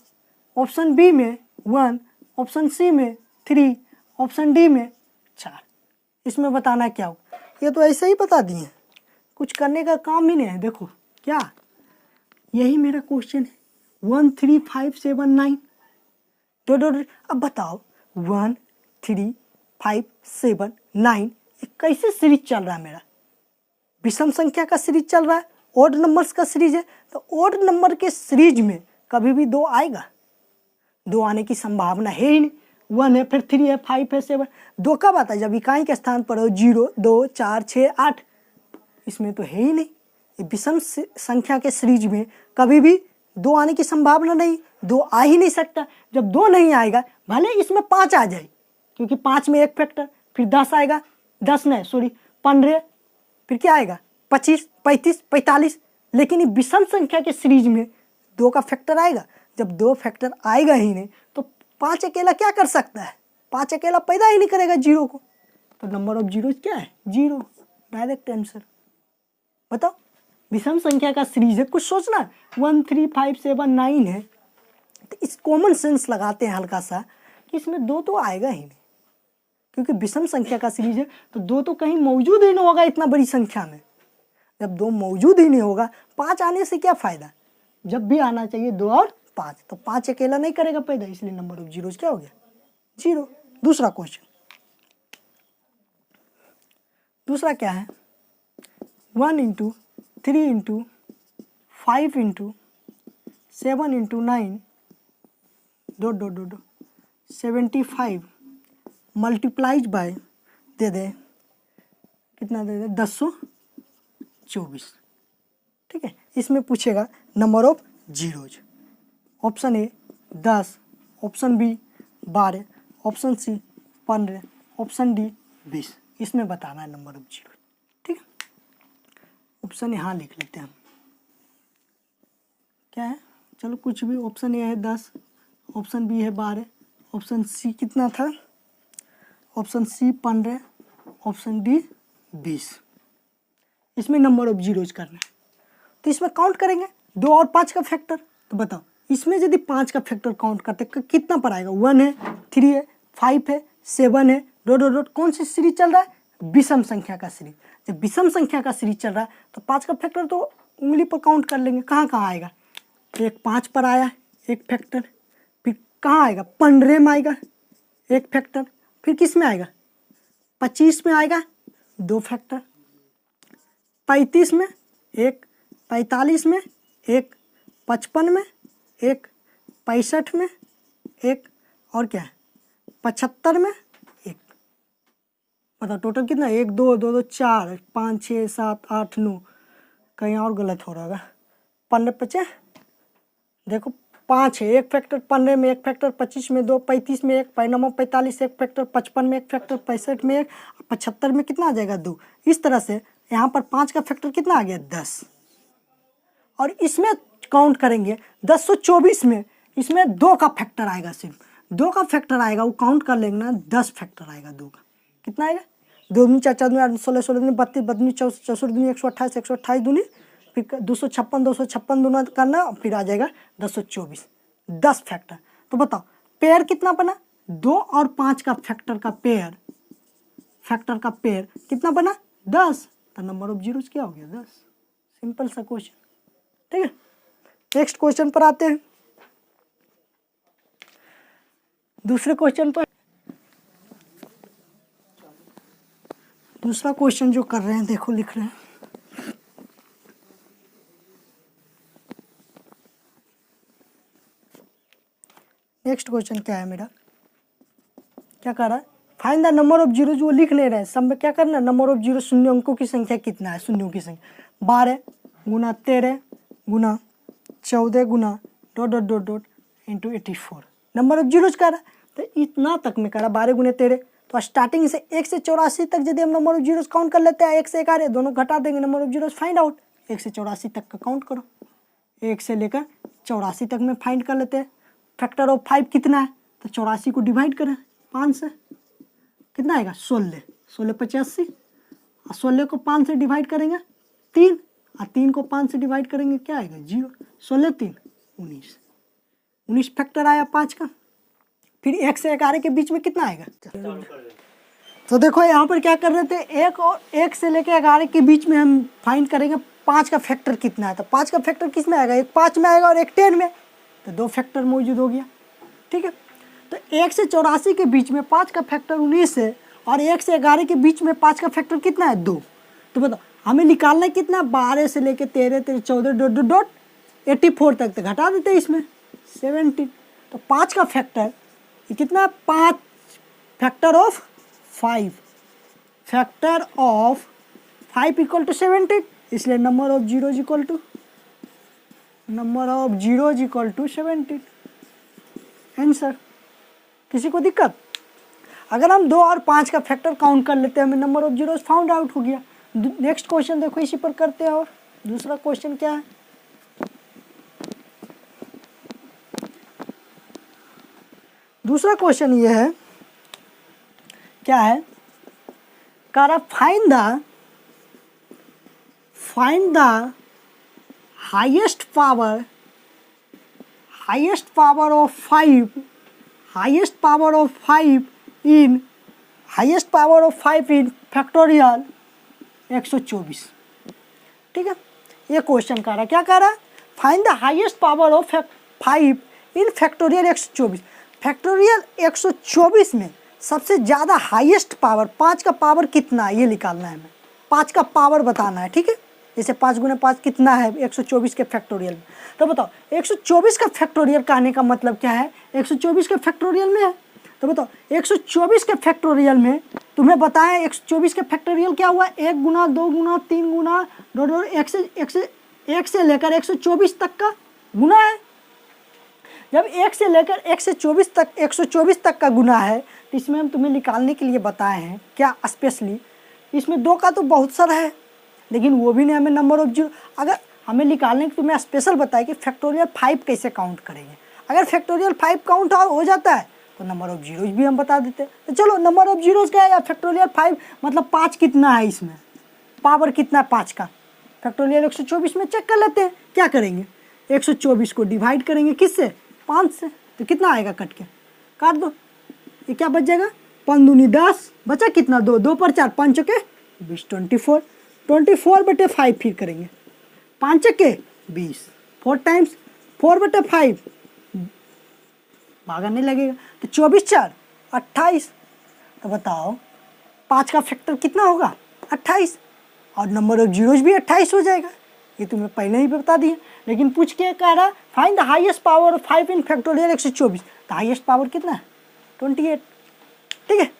ऑप्शन बी में 1, ऑप्शन सी में 3, ऑप्शन डी में 4। इसमें बताना क्या हो, ये तो ऐसे ही बता दिए, कुछ करने का काम ही नहीं है। देखो क्या, यही मेरा क्वेश्चन है, 1 3 5 7 9 डॉट डॉट। अब बताओ 1 3 5 7 9 ये कैसे सीरीज चल रहा है मेरा, विषम संख्या का सीरीज चल रहा है, ऑड नंबर्स का सीरीज है। तो ऑड नंबर के सीरीज में कभी भी 2 आएगा, 2 आने की संभावना है ही नहीं। 1 है, फिर 3 है, 5 है, 7, 2 कब आता है, जब इकाई के स्थान पर हो 0 2 4 6 8, इसमें तो है ही नहीं। ये विषम संख्या के सीरीज में कभी भी 2 आने की संभावना नहीं, 2 आ ही नहीं सकता। जब 2 नहीं आएगा, भले इसमें 5 आ जाए, क्योंकि 5 में एक फैक्टर, फिर 10 आएगा, 10 नहीं सॉरी 15, फिर क्या आएगा 25 35 45, लेकिन ये विषम संख्या के सीरीज में 2 का फैक्टर आएगा। जब 2 फैक्टर आएगा ही नहीं, तो 5 अकेला क्या कर सकता है, 5 अकेला पैदा ही नहीं करेगा 0 को। तो नंबर ऑफ जीरो क्या है, 0, डायरेक्ट आंसर। बताओ विषम संख्या का सीरीज है, कुछ सोचना, 1 3 5 7 9 है, तो इस कॉमन सेंस लगाते हैं हल्का सा कि इसमें 2 तो आएगा ही नहीं, क्योंकि विषम संख्या का सीरीज है, तो 2 तो कहीं मौजूद ही नहीं होगा इतना बड़ी संख्या में। जब 2 मौजूद ही नहीं होगा, 5 आने से क्या फ़ायदा, जब भी आना चाहिए 2 और 5, तो 5 अकेला नहीं करेगा पैदा, इसलिए नंबर ऑफ जीरोज क्या हो गया, 0। दूसरा क्वेश्चन, दूसरा क्या है, 1 into 3 into 5 into 7 into 9 dot dot dot 75 multiplies by दे दे कितना दे दे 1024, ठीक है। इसमें पूछेगा number of zeros, option A 10, option B 12, option C 15, option D 20। इसमें बताना है नंबर ऑफ जीरो, ठीक है। ऑप्शन यहाँ लिख लेते हैं हम, क्या है, चलो कुछ भी, ऑप्शन ए है 10, ऑप्शन बी है 12, ऑप्शन सी कितना था, ऑप्शन सी 15, ऑप्शन डी 20। इसमें नंबर ऑफ जीरोज करना है, तो इसमें काउंट करेंगे 2 और 5 का फैक्टर। तो बताओ इसमें यदि 5 का फैक्टर काउंट करते कितना पर आएगा, 1 है, 3 है, 5 है, 7 है, डॉट डॉट डॉट। कौन सी सीरीज चल रहा है, विषम संख्या का सीरीज। जब विषम संख्या का सीरीज चल रहा है तो 5 का फैक्टर तो उंगली पर काउंट कर लेंगे, कहाँ कहाँ आएगा, एक 5 पर आया एक फैक्टर, फिर कहाँ आएगा 15 में आएगा एक फैक्टर, फिर किस में आएगा 25 में आएगा 2 फैक्टर, 35 में एक, 45 में एक, 55 में एक, 65 में एक, और क्या है 75 में एक। मतलब टोटल कितना, 1 2 2 2 4 5 6 7 8 9, कहीं और गलत हो रहा होगा, 15 50 देखो 5 है, 1 फैक्टर 15 में, 1 फैक्टर 25 में, 2 35 में, 1 पैनमो 45, 1 फैक्टर 55 में, 1 फैक्टर 65 में, 1 75 में कितना आ जाएगा 2। इस तरह से यहाँ पर 5 का फैक्टर कितना आ गया 10। और इसमें काउंट करेंगे 1024 में, इसमें 2 का फैक्टर आएगा, सिर्फ 2 का फैक्टर आएगा, वो काउंट कर लेंगे ना, 10 फैक्टर आएगा 2 का। कितना आएगा 2 दूनी 4 4 दूनी 8 16 16 दूनी 32 32 64 दूनी 128 128 दूनी फिर 256 256 दूना करना, फिर आ जाएगा 1024, 10 फैक्टर। तो बताओ पेयर कितना बना, 2 और 5 का फैक्टर का पेयर, फैक्टर का पेयर कितना बना 10। तो नंबर ऑफ जीरोस क्या हो गया 10। सिंपल सा क्वेश्चन, ठीक है। नेक्स्ट क्वेश्चन पर आते हैं। दूसरे क्वेश्चन पर, दूसरा क्वेश्चन जो कर रहे हैं देखो लिख रहे हैं, नेक्स्ट क्वेश्चन क्या है मेरा, क्या कर रहा है, find the number of zero, जो लिख ले रहे हैं सब में क्या करना है, नंबर ऑफ जीरो, शून्य अंकों की संख्या कितना है, शून्यों की संख्या 12 गुना 13 गुना 14 गुना dot dot dot dot into 84 number of zeros कर रहा है। तो इतना तक में करा 12 गुने 13, तो स्टार्टिंग से 1 से 84 तक यदि हम नंबर ऑफ जीरोज काउंट कर लेते हैं, 1 से 11 दोनों घटा देंगे, number of zeros find out. 1 से 84 तक का काउंट करो, 1 से लेकर 84 तक में फाइंड कर लेते हैं। फैक्टर ऑफ 5 कितना है, तो 84 को डिवाइड करें 5 से, कितना आएगा 16, 16 85, और 16 को 5 से डिवाइड करेंगे 3, और 3 को 5 से डिवाइड करेंगे क्या आएगा 0, 16 3 19, 19 फैक्टर आया 5 का। फिर 1 से 11 के बीच में कितना आएगा, तो देखो यहाँ पर क्या कर रहे थे, 1 से लेकर 11 के बीच में हम फाइंड करेंगे 5 का फैक्टर कितना है। तो 5 का फैक्टर किस में आएगा, एक 5 में आएगा और एक 10 में, तो 2 फैक्टर मौजूद हो गया, ठीक है। तो 1 से 84 के बीच में 5 का फैक्टर 19 है, और 1 से 11 के बीच में 5 का फैक्टर कितना है 2। तो बताओ हमें निकालना है कितना, 12 से लेकर 13 13 14 डॉट डॉट डॉट 84 तक, तो घटा देते हैं इसमें 17। तो 5 का फैक्टर ये कितना है 5, factor of 5, factor of 5 equal to 17, इसलिए number of zeros equal to, number of zeros equal to 17 answer. किसी को दिक्कत, अगर हम 2 और 5 का फैक्टर काउंट कर लेते हैं, हमें number of zeros found out हो गया। नेक्स्ट क्वेश्चन देखो इसी पर करते हैं। और दूसरा क्वेश्चन क्या है, दूसरा क्वेश्चन ये है, क्या है, कह रहा find the highest power of 5 in factorial 124, ठीक है। ये क्वेश्चन कह रहा है, क्या कह रहा है, find the highest power of 5 in factorial 124। Factorial 124 में सबसे ज़्यादा हाईएस्ट पावर 5 का पावर कितना है ये निकालना है, हमें 5 का पावर बताना है, ठीक है। जैसे 5 गुना 5 कितना है 124 के फैक्टोरियल में। तो बताओ 124 का फैक्टोरियल कहने का मतलब क्या है, 124 के फैक्टोरियल में है। तो बताओ 124 के फैक्टोरियल में तुम्हें बताएं 124 के फैक्टोरियल क्या हुआ, 1 गुना 2 गुना 3 गुना 2 1 से लेकर 124 तक का गुना है। जब 1 से लेकर 124 तक का गुना है, तो इसमें हम तुम्हें निकालने के लिए बताए हैं क्या, स्पेशली इसमें 2 का तो बहुत सारा है, लेकिन वो भी नहीं हमें नंबर ऑफ जीरो, अगर हमें निकालने के तुम्हें स्पेशल बताया कि फैक्टोरियल 5 कैसे काउंट करेंगे। अगर फैक्टोरियल 5 काउंट हो जाता है तो नंबर ऑफ जीरोज भी हम बता देते। तो चलो नंबर ऑफ जीरोज क्या है, या फैक्टोरियल 5 मतलब 5 कितना है, इसमें पावर कितना है 5 का, फैक्टोरियल 124 में चेक कर लेते हैं। क्या करेंगे, 124 को डिवाइड करेंगे किससे, 5 से, तो कितना आएगा, कट के काट दो, ये क्या बच जाएगा, 5 दूनी 10, बचा कितना 2, 2 पर 4, 5 चौके 20, 24/5 फिर करेंगे, 5 चौके 20, 4 टाइम्स 4/5 भागा नहीं लगेगा, तो 24 4 28। तो बताओ 5 का फैक्टर कितना होगा 28, और नंबर ऑफ जीरोज भी 28 हो जाएगा। ये तुम्हें पहले ही बता दिया, लेकिन पूछ के कह रहा find the highest power of 5 in factorial 124। तो हाईएस्ट पावर कितना है 28, ठीक है।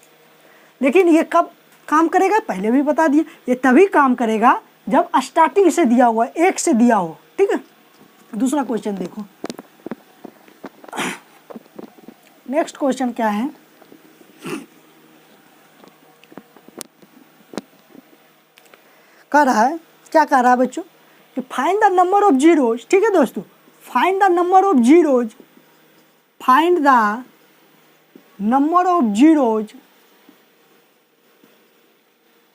लेकिन ये कब काम करेगा, पहले भी बता दिया, ये तभी काम करेगा जब स्टार्टिंग से दिया हुआ 1 से दिया हो, ठीक है। दूसरा क्वेश्चन देखो, नेक्स्ट क्वेश्चन क्या है, कह रहा है, क्या कह रहा है बच्चों कि find the number of zeros. ठीक है दोस्तों, find the number of zeros, find the number of zeros,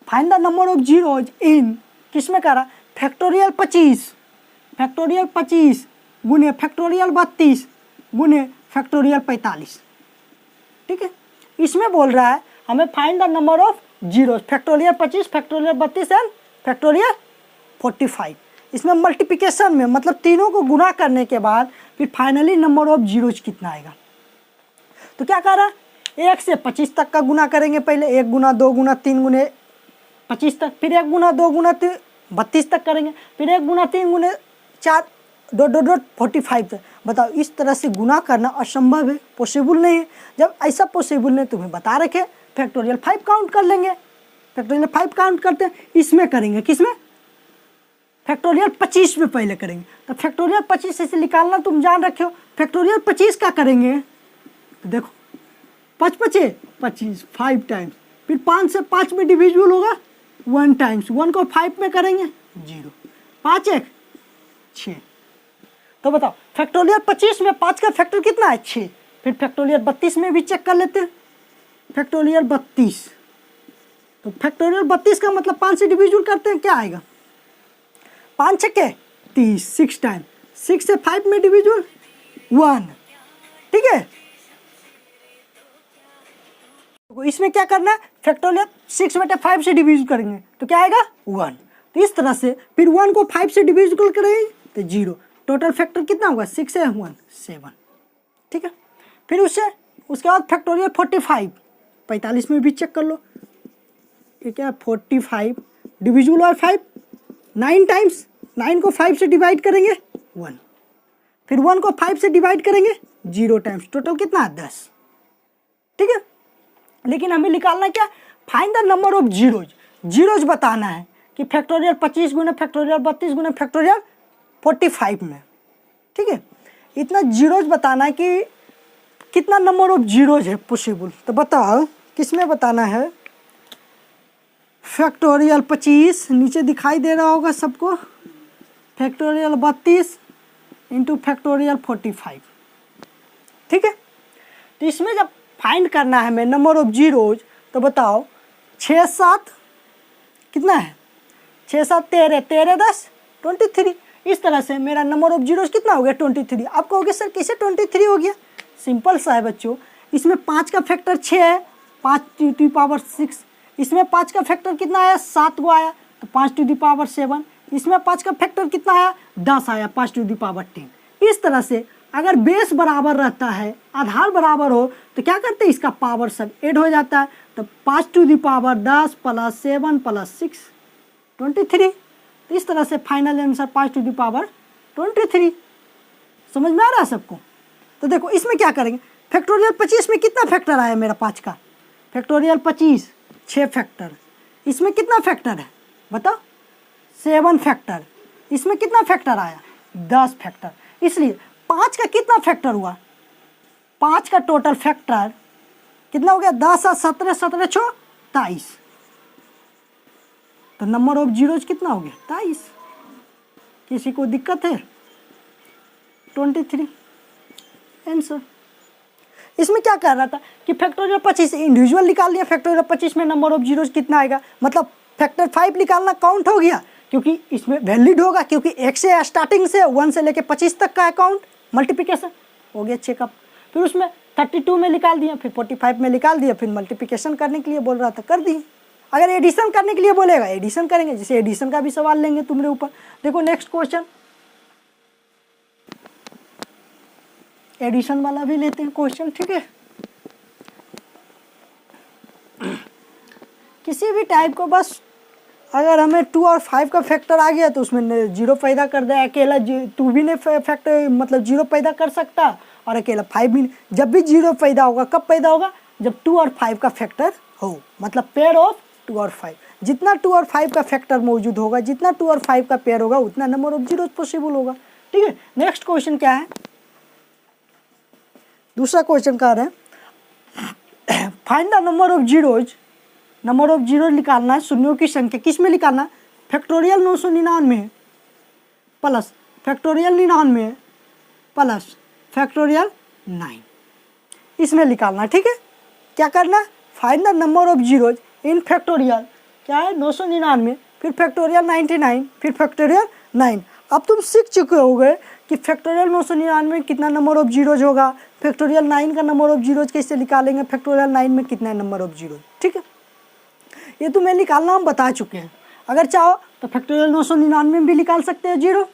find the number of zeros इन, किस में कह रहा, फैक्टोरियल 25, फैक्टोरियल 25 गुने फैक्टोरियल 32 गुने फैक्टोरियल 45। ठीक है, इसमें बोल रहा है हमें find the number of zeros, factorial 25, factorial 32 and factorial 45। इसमें मल्टीप्लिकेशन में मतलब तीनों को गुना करने के बाद फिर फाइनली नंबर ऑफ जीरोज कितना आएगा। तो क्या कह रहा है, 1 से 25 तक का गुना करेंगे पहले, 1 गुना 2 गुना 3 गुने 25 तक, फिर 1 गुना 2 गुना 32 तक करेंगे, फिर 1 गुना 3 गुने 4 45 तक। बताओ, इस तरह से गुना करना असंभव है, पॉसिबल नहीं है। जब ऐसा पॉसिबल नहीं तुम्हें बता रखे, फैक्टोरियल 5 काउंट कर लेंगे, फैक्टोरियल 5 काउंट करते हैं, इसमें करेंगे, किसमें, फैक्टोरियल 25 में पहले करेंगे। तो फैक्टोरियल 25 से निकालना तुम जान रखे हो, फैक्टोरियल 25 का करेंगे तो देखो 5 पचे 25, 5 टाइम्स, फिर 5 से 5 में डिविजिबल होगा 1 टाइम्स, 1 को 5 में करेंगे 0, 5 1 6। तो बताओ फैक्टोरियल 25 में 5 का फैक्टर कितना है, 6। फिर फैक्टोरियल 32 में भी चेक कर लेते हैं, फैक्टोरियल 32, तो फैक्टोरियल 32 का मतलब 5 से डिविजिबल करते हैं, क्या आएगा, 5 छक्के 30, 6 टाइम, 6 से 5 में डिविजिबल 1। ठीक है, तो इसमें क्या करना है, फैक्टोरियल 6/5 से डिविजिबल करेंगे तो क्या आएगा 1। तो इस तरह से फिर 1 को 5 से डिविजिबल करेंगे तो 0, टोटल फैक्टर कितना होगा, 6 है 1 7। ठीक है, फिर उसके बाद फैक्टोरियल 45 में भी चेक कर लो, ये क्या 45 डिविजिबल और 5 9 टाइम्स, 9 को 5 से डिवाइड करेंगे 1, फिर 1 को 5 से डिवाइड करेंगे 0 टाइम्स, टोटल कितना है 10। ठीक है, लेकिन हमें निकालना क्या, find the number of zeros, zeros बताना है कि फैक्टोरियल 25 गुना फैक्टोरियल 32 गुना फैक्टोरियल 45 में। ठीक है, इतना जीरोज बताना है कि कितना नंबर ऑफ जीरोज है पॉसिबल। तो बताओ किस में बताना है, फैक्टोरियल 25 नीचे दिखाई दे रहा होगा सबको, फैक्टोरियल 32 इंटू फैक्टोरियल 45। ठीक है, तो इसमें जब फाइंड करना है हमें नंबर ऑफ जीरोज, तो बताओ 6 7 कितना है, 6 7 13, 13 10 23। इस तरह से मेरा नंबर ऑफ जीरोज कितना हो गया 23। आप कहोगे सर कैसे 23 हो गया, सिंपल सा है बच्चों, इसमें 5 का फैक्टर 6 है, 5⁻6, इसमें 5 का फैक्टर कितना आया 7 को आया तो 5⁻7, इसमें 5 का फैक्टर कितना आया 10 आया 5⁻10। इस तरह से अगर बेस बराबर रहता है, आधार बराबर हो, तो क्या करते हैं, इसका पावर सब ऐड हो जाता है, तो 5⁻10 + 7 + 6 23। तो इस तरह से फाइनल आंसर 5⁻23। समझ में आ रहा है सबको। तो देखो इसमें क्या करेंगे, फैक्टोरियल 25 में कितना फैक्टर आया मेरा 5 का, फैक्टोरियल 25 6 फैक्टर, इसमें कितना फैक्टर है बताओ 7 फैक्टर, इसमें कितना फैक्टर आया 10 फैक्टर, इसलिए 5 का कितना फैक्टर हुआ, 5 का टोटल फैक्टर कितना हो गया 10 और 17 17 6 23। तो नंबर ऑफ जीरोज कितना हो गया 23। किसी को दिक्कत है 23 आंसर। इसमें क्या कर रहा था कि फैक्टोरियल 25 इंडिविजुअल निकाल लिया, फैक्टोरियल 25 में नंबर ऑफ जीरोज कितना आएगा, मतलब फैक्टर 5 निकालना काउंट हो गया क्योंकि इसमें वैलिड होगा, क्योंकि 1 से स्टार्टिंग से 1 से लेके 25 तक का अकाउंट मल्टीप्लिकेशन हो गया चेकअप। फिर उसमें 32 में निकाल दिया, फिर 45 में निकाल दिया, फिर मल्टीप्लिकेशन करने के लिए बोल रहा था कर दिए। अगर एडिशन करने के लिए बोलेगा एडिशन करेंगे, जैसे एडिशन का भी सवाल लेंगे तुम्हारे ऊपर। देखो नेक्स्ट क्वेश्चन, एडिशन वाला भी लेते हैं क्वेश्चन। ठीक है, किसी भी टाइप को बस अगर हमें 2 और 5 का फैक्टर आ गया तो उसमें 0 पैदा कर दे, अकेला 2 भी नहीं फैक्टर मतलब 0 पैदा कर सकता और अकेला 5 भी नहीं। जब भी 0 पैदा होगा कब पैदा होगा, जब 2 और 5 का फैक्टर हो, मतलब पेयर ऑफ 2 और 5। जितना 2 और 5 का फैक्टर मौजूद होगा, जितना 2 और 5 का पेयर होगा, उतना नंबर ऑफ जीरोज पॉसिबल होगा। ठीक है, नेक्स्ट क्वेश्चन क्या है, दूसरा क्वेश्चन कह रहे हैं find the number of zeros, number of zero निकालना है, शून्यों की संख्या किस में निकालना, factorial 999 plus factorial 99 plus factorial 9, इसमें निकालना। ठीक है, क्या करना, find the number of zeros in factorial, क्या है 999, फिर फैक्टोरियल 99, फिर फैक्टोरियल 9। अब तुम सीख चुके होगे कि फैक्टोरियल 999 में कितना नंबर ऑफ जीरोज होगा, फैक्टोरियल 9 का नंबर ऑफ जीरोज कैसे निकालेंगे, फैक्टोरियल 9 में कितना नंबर ऑफ जीरोज। ठीक है, ये तुम्हें निकालना हम बता चुके हैं। अगर चाहो तो फैक्टोरियल 999 में भी निकाल सकते हो जीरो।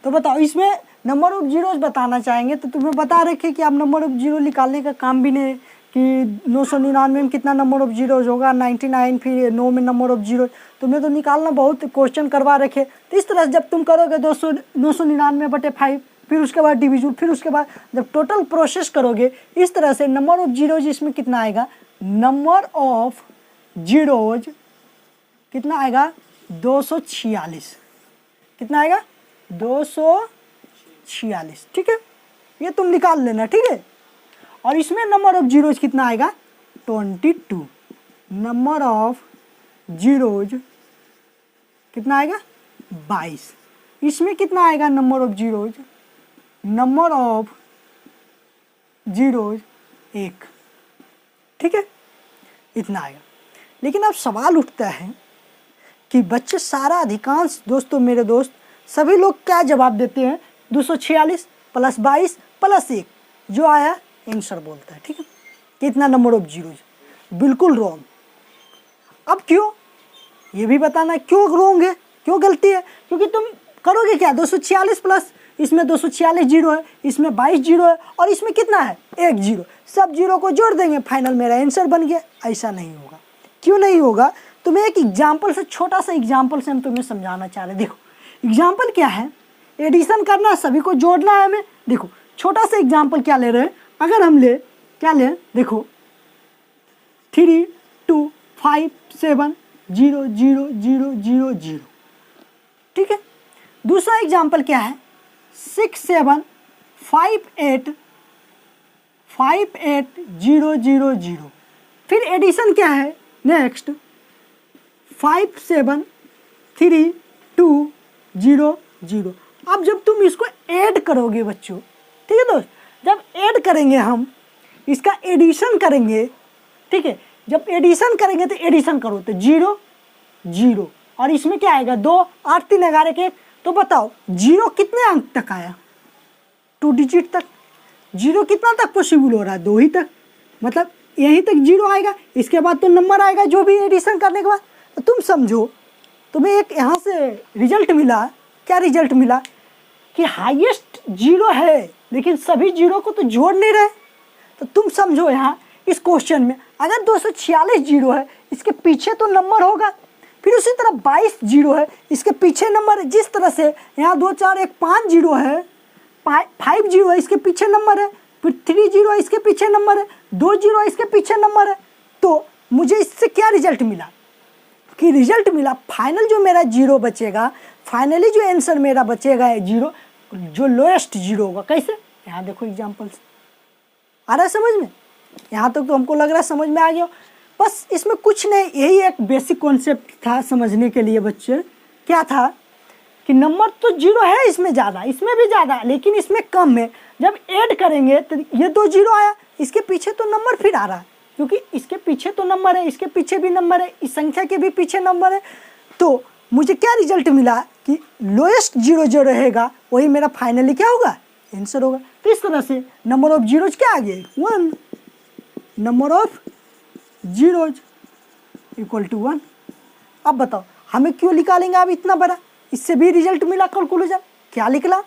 तो बताओ, इसमें नंबर ऑफ जीरोज बताना चाहेंगे तो तुम्हें बता रखे कि आप नंबर ऑफ जीरो निकालने का काम भी नहीं कि 999 में कितना नंबर ऑफ जीरोज होगा, 99 फिर 9 में नंबर ऑफ जीरो, तुम्हें तो निकालना बहुत क्वेश्चन करवा रखे। तो इस तरह से जब तुम करोगे 999/5, फिर उसके बाद डिवीजन, फिर उसके बाद जब टोटल प्रोसेस करोगे इस तरह से नंबर ऑफ जीरोज इसमें कितना आएगा, नंबर ऑफ जीरोज कितना आएगा 246, कितना आएगा 246। ठीक है, ये तुम निकाल लेना। ठीक है, और इसमें नंबर ऑफ जीरोज कितना आएगा 22, नंबर ऑफ जीरोज कितना आएगा 22, इसमें कितना आएगा number of zeros, number of zeros 1। ठीक है, इतना आएगा। लेकिन अब सवाल उठता है कि बच्चे सारा अधिकांश दोस्तों, मेरे दोस्त सभी लोग क्या जवाब देते हैं, 246 प्लस 22 प्लस 1 जो आया आंसर बोलता है। ठीक है, कितना नंबर ऑफ जीरोज, बिल्कुल रॉन्ग। अब क्यों, ये भी बताना क्यों रॉन्ग है, क्यों गलती है, क्योंकि तुम करोगे क्या, 246 प्लस इसमें 246 जीरो है, इसमें 22 जीरो है और इसमें कितना है 1 जीरो, सब जीरो को जोड़ देंगे, फाइनल मेरा आंसर बन गया। ऐसा नहीं होगा। क्यों नहीं होगा, तुम्हें एक एग्जाम्पल से, छोटा सा एग्जाम्पल से हम तुम्हें समझाना चाह रहे हैं। देखो एग्जाम्पल क्या है, एडिशन करना है, सभी को जोड़ना है हमें। देखो छोटा सा एग्जाम्पल क्या ले रहे हैं, अगर हम ले क्या ले, देखो 3 2 5 7 0 0 0 0 0। ठीक है, दूसरा एग्जाम्पल क्या है, 6 7 5 8 5 8 0 0 0। फिर एडिशन क्या है, नेक्स्ट 5 7 3 2 0 0। अब जब तुम इसको ऐड करोगे बच्चों, ठीक है दोस्त, जब ऐड करेंगे हम इसका एडिशन करेंगे, ठीक है, जब एडिशन करेंगे तो एडिशन करो तो 0 0 और इसमें क्या आएगा 2 8 3 11 के 1। तो बताओ जीरो कितने अंक तक आया, 2 डिजिट तक। जीरो कितना तक पॉसिबल हो रहा है, 2 ही तक, मतलब यहीं तक जीरो आएगा, इसके बाद तो नंबर आएगा जो भी एडिशन करने के बाद। तो तुम समझो, तुम्हें एक यहाँ से रिजल्ट मिला, क्या रिजल्ट मिला कि हाईएस्ट जीरो है लेकिन सभी जीरो को तो जोड़ नहीं रहे। तो तुम समझो यहाँ इस क्वेश्चन में अगर 246 जीरो है, इसके पीछे तो नंबर होगा, फिर उसी तरह 22 जीरो है, इसके पीछे नंबर है। जिस तरह से यहाँ 2 4 1 5 जीरो है, 5 जीरो है, इसके पीछे नंबर है, फिर 3 जीरो है, इसके पीछे नंबर है, 2 जीरो है, इसके पीछे नंबर है। तो मुझे इससे क्या रिजल्ट मिला कि रिजल्ट मिला फाइनल जो मेरा जीरो बचेगा, फाइनली जो आंसर मेरा बचेगा है जीरो, जो लोएस्ट जीरो होगा। कैसे, यहाँ देखो एग्जाम्पल आ रहा है समझ में, यहाँ तक तो हमको लग रहा है समझ में आ गया। बस इसमें कुछ नहीं, यही एक बेसिक कॉन्सेप्ट था समझने के लिए बच्चे। क्या था कि नंबर तो जीरो है इसमें ज़्यादा, इसमें भी ज़्यादा, लेकिन इसमें कम है। जब ऐड करेंगे तो ये 2 जीरो आया, इसके पीछे तो नंबर फिर आ रहा है, क्योंकि इसके पीछे तो नंबर है, इसके पीछे भी नंबर है, इस संख्या के भी पीछे नंबर है। तो मुझे क्या रिजल्ट मिला कि लोएस्ट जीरो जो रहेगा वही मेरा फाइनली क्या होगा, आंसर होगा। तो इस तरह से नंबर ऑफ जीरोज क्या आ गए 1, number of zeros equal to 1। अब बताओ हमें क्यों निकालेंगे अब इतना बड़ा, इससे भी रिजल्ट मिला कैलकुलेशन। क्या निकला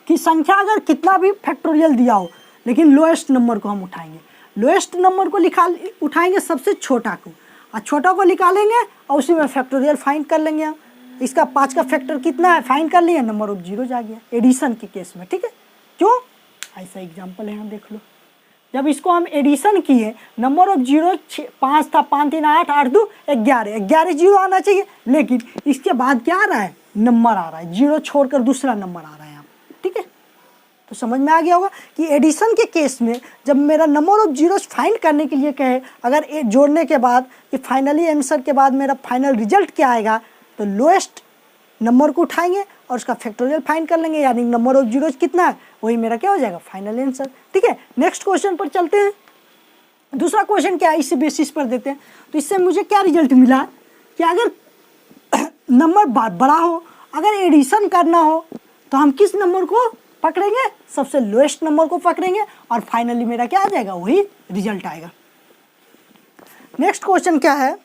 कि संख्या अगर कितना भी फैक्टोरियल दिया हो, लेकिन लोएस्ट नंबर को हम उठाएंगे, लोएस्ट नंबर को उठाएंगे सबसे छोटा को, और छोटा को निकालेंगे और उसी में फैक्टोरियल फाइंड कर लेंगे हम। इसका 5 का फैक्टर कितना है फाइंड कर लिया, नंबर ऑफ जीरोज आ गया एडिशन के केस में। ठीक है, क्यों, ऐसा एग्जाम्पल है, यहाँ देख लो। जब इसको हम एडिशन किए, नंबर ऑफ जीरो 5 था, 5 3 8 8 2 11 जीरो आना चाहिए, लेकिन इसके बाद क्या आ रहा है, नंबर आ रहा है, जीरो छोड़कर दूसरा नंबर आ रहा है यहाँ। ठीक है, तो समझ में आ गया होगा कि एडिशन के केस में जब मेरा नंबर ऑफ जीरोस फाइंड करने के लिए कहे, अगर ये जोड़ने के बाद ये फाइनली आंसर के बाद मेरा फाइनल रिजल्ट क्या आएगा, तो लोएस्ट नंबर को उठाएंगे और उसका फैक्टोरियल फाइंड कर लेंगे, यानी नंबर ऑफ जीरोस कितना है वही मेरा क्या हो जाएगा फाइनल आंसर। ठीक है, नेक्स्ट क्वेश्चन पर चलते हैं। दूसरा क्वेश्चन क्या है, इसी बेसिस पर देते हैं। तो इससे मुझे क्या रिजल्ट मिला कि अगर नंबर बड़ा हो, अगर एडिशन करना हो तो हम किस नंबर को पकड़ेंगे, सबसे लोएस्ट नंबर को पकड़ेंगे और फाइनली मेरा क्या आ जाएगा वही रिजल्ट आएगा। नेक्स्ट क्वेश्चन क्या है,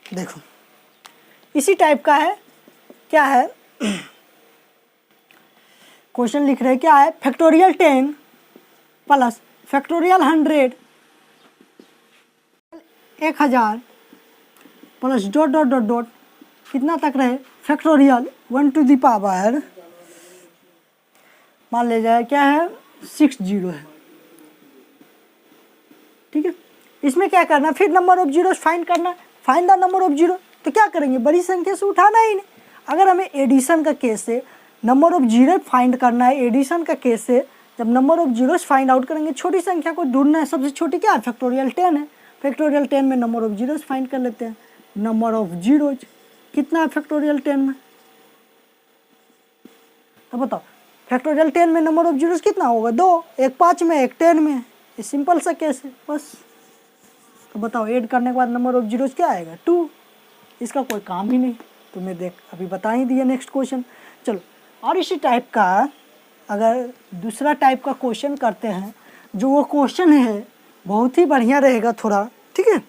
देखो इसी टाइप का है। क्या है क्वेश्चन लिख रहे हैं, क्या है factorial 10 plus factorial 100 1000 plus dot dot dot dot कितना तक रहे फैक्टोरियल 1 टू द पावर, मान ले जाए क्या है 60 है। ठीक है, इसमें क्या करना, फिर नंबर ऑफ जीरोस फाइंड करना, find the number of zero. तो क्या करेंगे, बड़ी संख्या से उठाना ही नहीं। अगर हमें एडिशन का केस से नंबर ऑफ जीरो फाइंड करना है, एडिशन का केस से जब number of zeros find out करेंगे, छोटी संख्या को ढूंढना है। सबसे छोटी क्या है फैक्टोरियल 10 है, फैक्टोरियल 10 में नंबर ऑफ जीरोस फाइंड कर लेते हैं। नंबर ऑफ जीरोज कितना है फैक्टोरियल 10 में, तो बताओ फैक्टोरियल 10 में नंबर ऑफ जीरोस कितना होगा, 2, एक 5 में एक 10 में। ये सिंपल सा केस है बस। तो बताओ ऐड करने के बाद नंबर ऑफ जीरोस क्या आएगा 2। इसका कोई काम ही नहीं, तुम्हें देख अभी बता ही दिया। नेक्स्ट क्वेश्चन चलो, और इसी टाइप का अगर दूसरा टाइप का क्वेश्चन करते हैं, जो वो क्वेश्चन है बहुत ही बढ़िया रहेगा थोड़ा। ठीक है,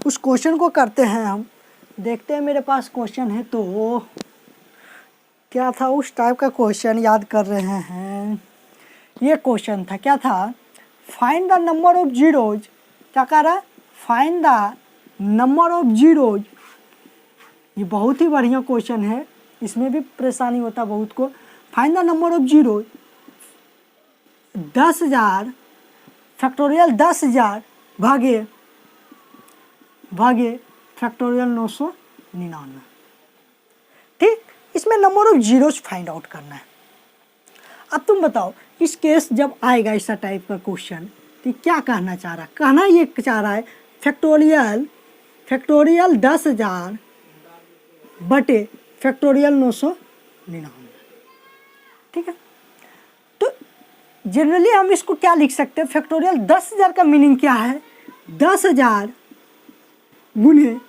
उस क्वेश्चन को करते हैं हम, देखते हैं मेरे पास क्वेश्चन है तो क्या था, उस टाइप का क्वेश्चन याद कर रहे हैं। ये क्वेश्चन था, क्या था, find the number of zeros. क्या कह रहा है, find the number of zeros. ये बहुत ही बढ़िया क्वेश्चन है, इसमें भी परेशानी होता है बहुत को। Find the number of zeros 10,000 factorial 10,000 भागे फैक्टोरियल 999। ठीक, इसमें number of zeros find out करना है। अब तुम बताओ इस केस जब आएगा ऐसा टाइप का क्वेश्चन, तो क्या कहना चाह रहा है, कहना ये चाह रहा है फैक्टोरियल 10,000 बटे फैक्टोरियल 999। ठीक है, तो जनरली हम इसको क्या लिख सकते हैं, फैक्टोरियल 10,000 का मीनिंग क्या है, 10,000 गुने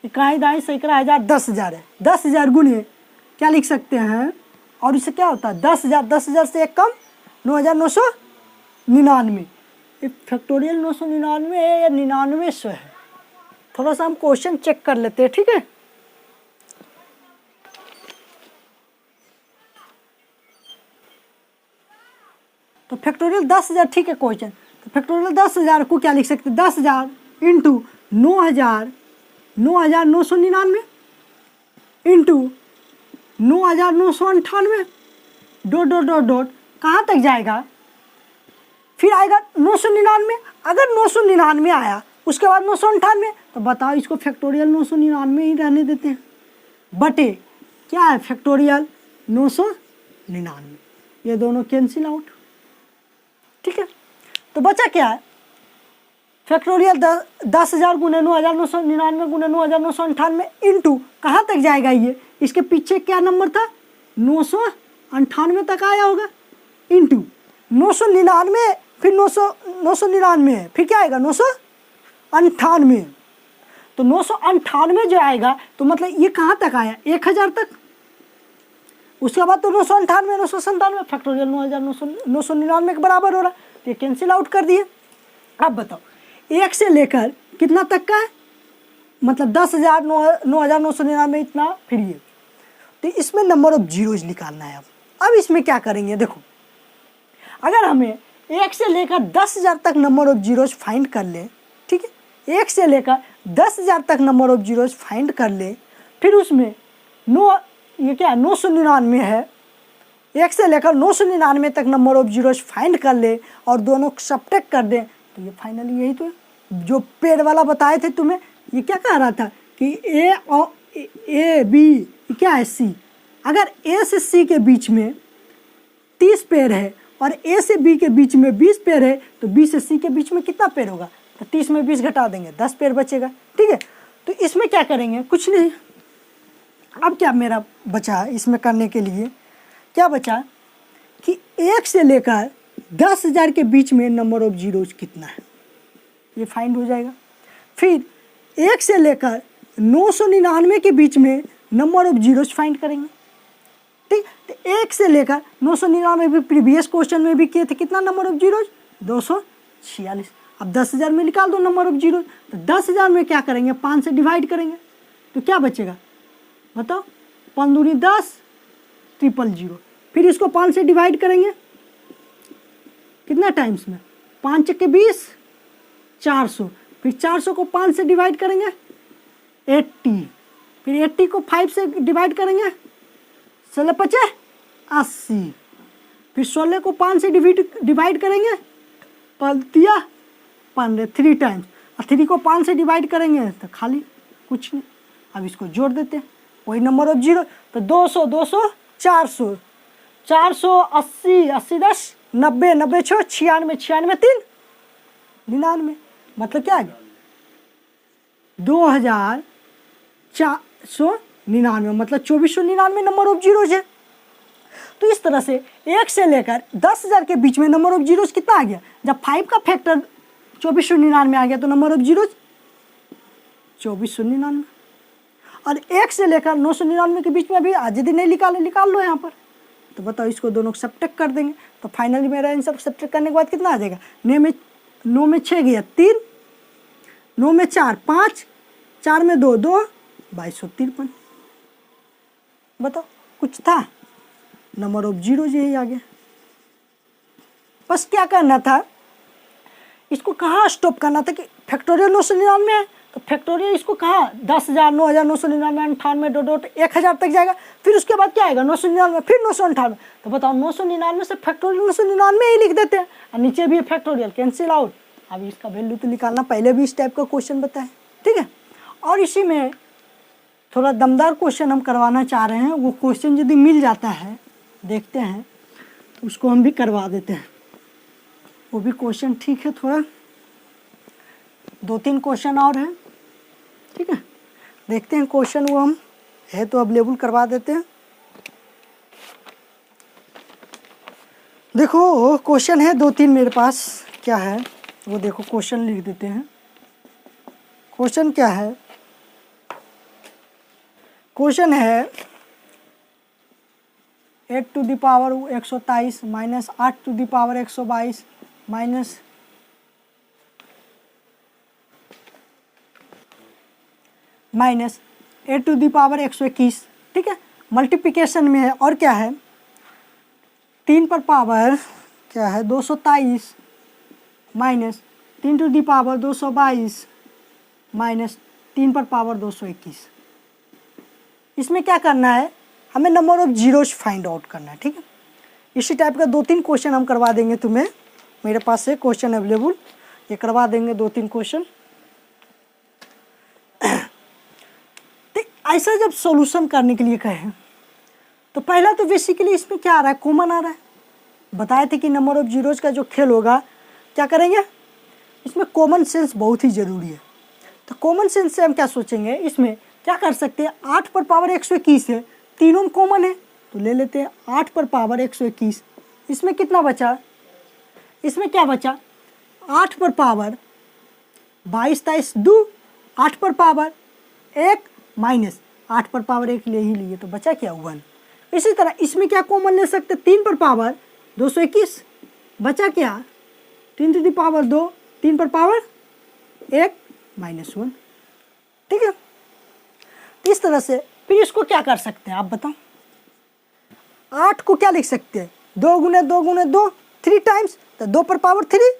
इकाई दाई सैकड़ा हज़ार 10,000 है, 10,000 गुने क्या लिख सकते हैं, और इससे क्या होता है 10,000 से एक कम 9,999। फैक्टोरियल 999 है या 9900 है, थोड़ा सा हम क्वेश्चन चेक कर लेते हैं। ठीक है, तो फैक्टोरियल 10,000 ठीक है क्वेश्चन, तो फैक्टोरियल 10,000 को क्या लिख सकते हैं, 10,000 into 9,999 into 9,998 dot dot dot dot कहाँ तक जाएगा, फिर आएगा 999। अगर 999 आया उसके बाद 998, तो बताओ इसको फैक्टोरियल 999 ही रहने देते हैं, बटे क्या है फैक्टोरियल 999, ये दोनों कैंसिल आउट। ठीक है, तो बचा क्या है फैक्टोरियल 10,000 गुने 9,999 गुने 9,998 इंटू कहाँ तक जाएगा, ये इसके पीछे क्या नंबर था 998 तक आया होगा, इंटू 999 फिर 999 है, फिर क्या आएगा 998। तो 998 जो आएगा तो मतलब ये कहाँ तक आया 1,000 तक, उसके बाद तो 998 997 फैक्टोरियल 9,999 के बराबर हो रहा, तो ये कैंसिल आउट कर दिए। अब बताओ 1 से लेकर कितना तक का है, मतलब 10,000 9,999 इतना, फिर ये, तो इसमें नंबर ऑफ जीरोज निकालना है। अब इसमें क्या करेंगे, देखो अगर हमें 1 से लेकर 10,000 तक नंबर ऑफ जीरोज फाइंड कर ले, ठीक है, 1 से लेकर 10,000 तक नंबर ऑफ जीरोज फाइंड कर ले, फिर उसमें ये क्या 999 है, 1 से लेकर 999 तक नंबर ऑफ जीरोज फाइंड कर ले और दोनों सब्ट्रैक्ट कर दें, तो ये फाइनली यही तो है जो पेड़ वाला बताए थे तुम्हें। ये क्या कह रहा था कि ए बी क्या है सी, अगर ए से सी के बीच में 30 पेयर है और ए से बी के बीच में 20 पेयर है, तो बी से सी के बीच में कितना पेयर होगा? तो 30 में 20 घटा देंगे, 10 पेयर बचेगा। ठीक है, तो इसमें क्या करेंगे? कुछ नहीं। अब क्या मेरा बचा इसमें करने के लिए? क्या बचा कि 1 से लेकर 10,000 के बीच में नंबर ऑफ जीरोज कितना है, ये फाइंड हो जाएगा। फिर 1 से लेकर 999 के बीच में नंबर ऑफ जीरोज फाइंड करेंगे। ठीक, तो 1 से लेकर 999 भी प्रीवियस क्वेश्चन में भी किए थे, कितना नंबर ऑफ जीरोज? 246। अब 10,000 में निकाल दो नंबर ऑफ जीरोज, तो 10,000 में क्या करेंगे? 5 से डिवाइड करेंगे, तो क्या बचेगा बताओ? 5 दूनी 10, 000। फिर इसको 5 से डिवाइड करेंगे कितना टाइम्स में? 5 चक्के 20, 400। फिर 400 को 5 से डिवाइड करेंगे 80। फिर 80 को 5 से डिवाइड करेंगे 16 पचे 80। फिर 16 को 5 से डिवाइड करेंगे 15 3 टाइम्स, और 3 को 5 से डिवाइड करेंगे तो खाली कुछ नहीं। अब इसको जोड़ देते हैं, वही नंबर ऑफ जीरो। तो 200 200 400 480 80 10 90 90 6 96 96 3 99। मतलब क्या आ गया? 2499, मतलब 2499 नंबर ऑफ जीरोज है। तो इस तरह से 1 से लेकर 10,000 के बीच में नंबर ऑफ जीरोज कितना आ गया? जब 5 का फैक्टर 2499 आ गया तो नंबर ऑफ जीरोज 2499। और 1 से लेकर 999 के बीच में अभी आज यदि नहीं निकाल लो यहाँ पर, तो बताओ इसको दोनों को सब्ट्रैक्ट कर देंगे, तो फाइनली मेरा आंसर सब्ट्रैक्ट करने के बाद कितना आ जाएगा? 9 में 6 गया 3, 9 में 4 5, 4 में 2 2, 2253। बताओ कुछ था? नंबर ऑफ जीरो यही आ गया। बस क्या करना था, इसको कहाँ स्टॉप करना था कि फैक्टोरियल 999 है, तो फैक्टोरियल इसको कहाँ 10,000 9,999 98 1000 तक जाएगा। फिर उसके बाद क्या आएगा? 999 फिर 998। तो बताओ 999 से फैक्टोरियल 999 ही लिख देते हैं, और नीचे भी फैक्टोरियल कैंसिल आउट। अभी इसका वैल्यू तो निकालना, पहले भी इस टाइप का क्वेश्चन बताए। ठीक है, और इसी में थोड़ा दमदार क्वेश्चन हम करवाना चाह रहे हैं। वो क्वेश्चन यदि मिल जाता है, देखते हैं, तो उसको हम भी करवा देते हैं। वो भी क्वेश्चन ठीक है, थोड़ा 2-3 क्वेश्चन और हैं। ठीक है, देखते हैं क्वेश्चन, वो हम है तो अवेलेबल करवा देते हैं। देखो क्वेश्चन है 2-3 मेरे पास। क्या है वो देखो, क्वेश्चन लिख देते हैं। क्वेश्चन क्या है? क्वेश्चन है 8 to the power 123 minus 8 to the power 122 minus minus 8 to the power 121। ठीक है, मल्टीप्लिकेशन में है। और क्या है? 3 पर पावर क्या है 223 minus 3 to the power 222 minus 3 पर पावर 221। इसमें क्या करना है? हमें number of zeros find out करना है। ठीक है, इसी टाइप का 2-3 क्वेश्चन हम करवा देंगे तुम्हें। मेरे पास है क्वेश्चन अवेलेबल, ये करवा देंगे 2-3 क्वेश्चन। तो ऐसा जब सॉल्यूशन करने के लिए कहें, तो पहला तो बेसिकली इसमें क्या आ रहा है? कॉमन आ रहा है। बताए थे कि नंबर ऑफ जीरोज का जो खेल होगा, क्या करेंगे? इसमें कॉमन सेंस बहुत ही ज़रूरी है। तो कॉमन सेंस से हम क्या सोचेंगे? इसमें क्या कर सकते हैं? 8 पर पावर 121 है, तीनों कॉमन है, तो ले लेते हैं 8 पर पावर 121। इसमें कितना बचा? इसमें क्या बचा? 8 पर पावर 22 23 2, 8 पर पावर 1 माइनस 8 पर पावर 1 ले ही लिए, तो बचा क्या? 1। इसी तरह इसमें क्या कॉमन ले सकते? 3 पर पावर 221, बचा क्या? 3 टू द पावर 2, 3 पर पावर 1 माइनस 1। ठीक है, इस तरह से फिर इसको क्या कर सकते हैं आप बताओ? 8 को क्या लिख सकते हैं? 2 गुने 2 गुने 2 3 टाइम्स, तो 2 पर पावर 3,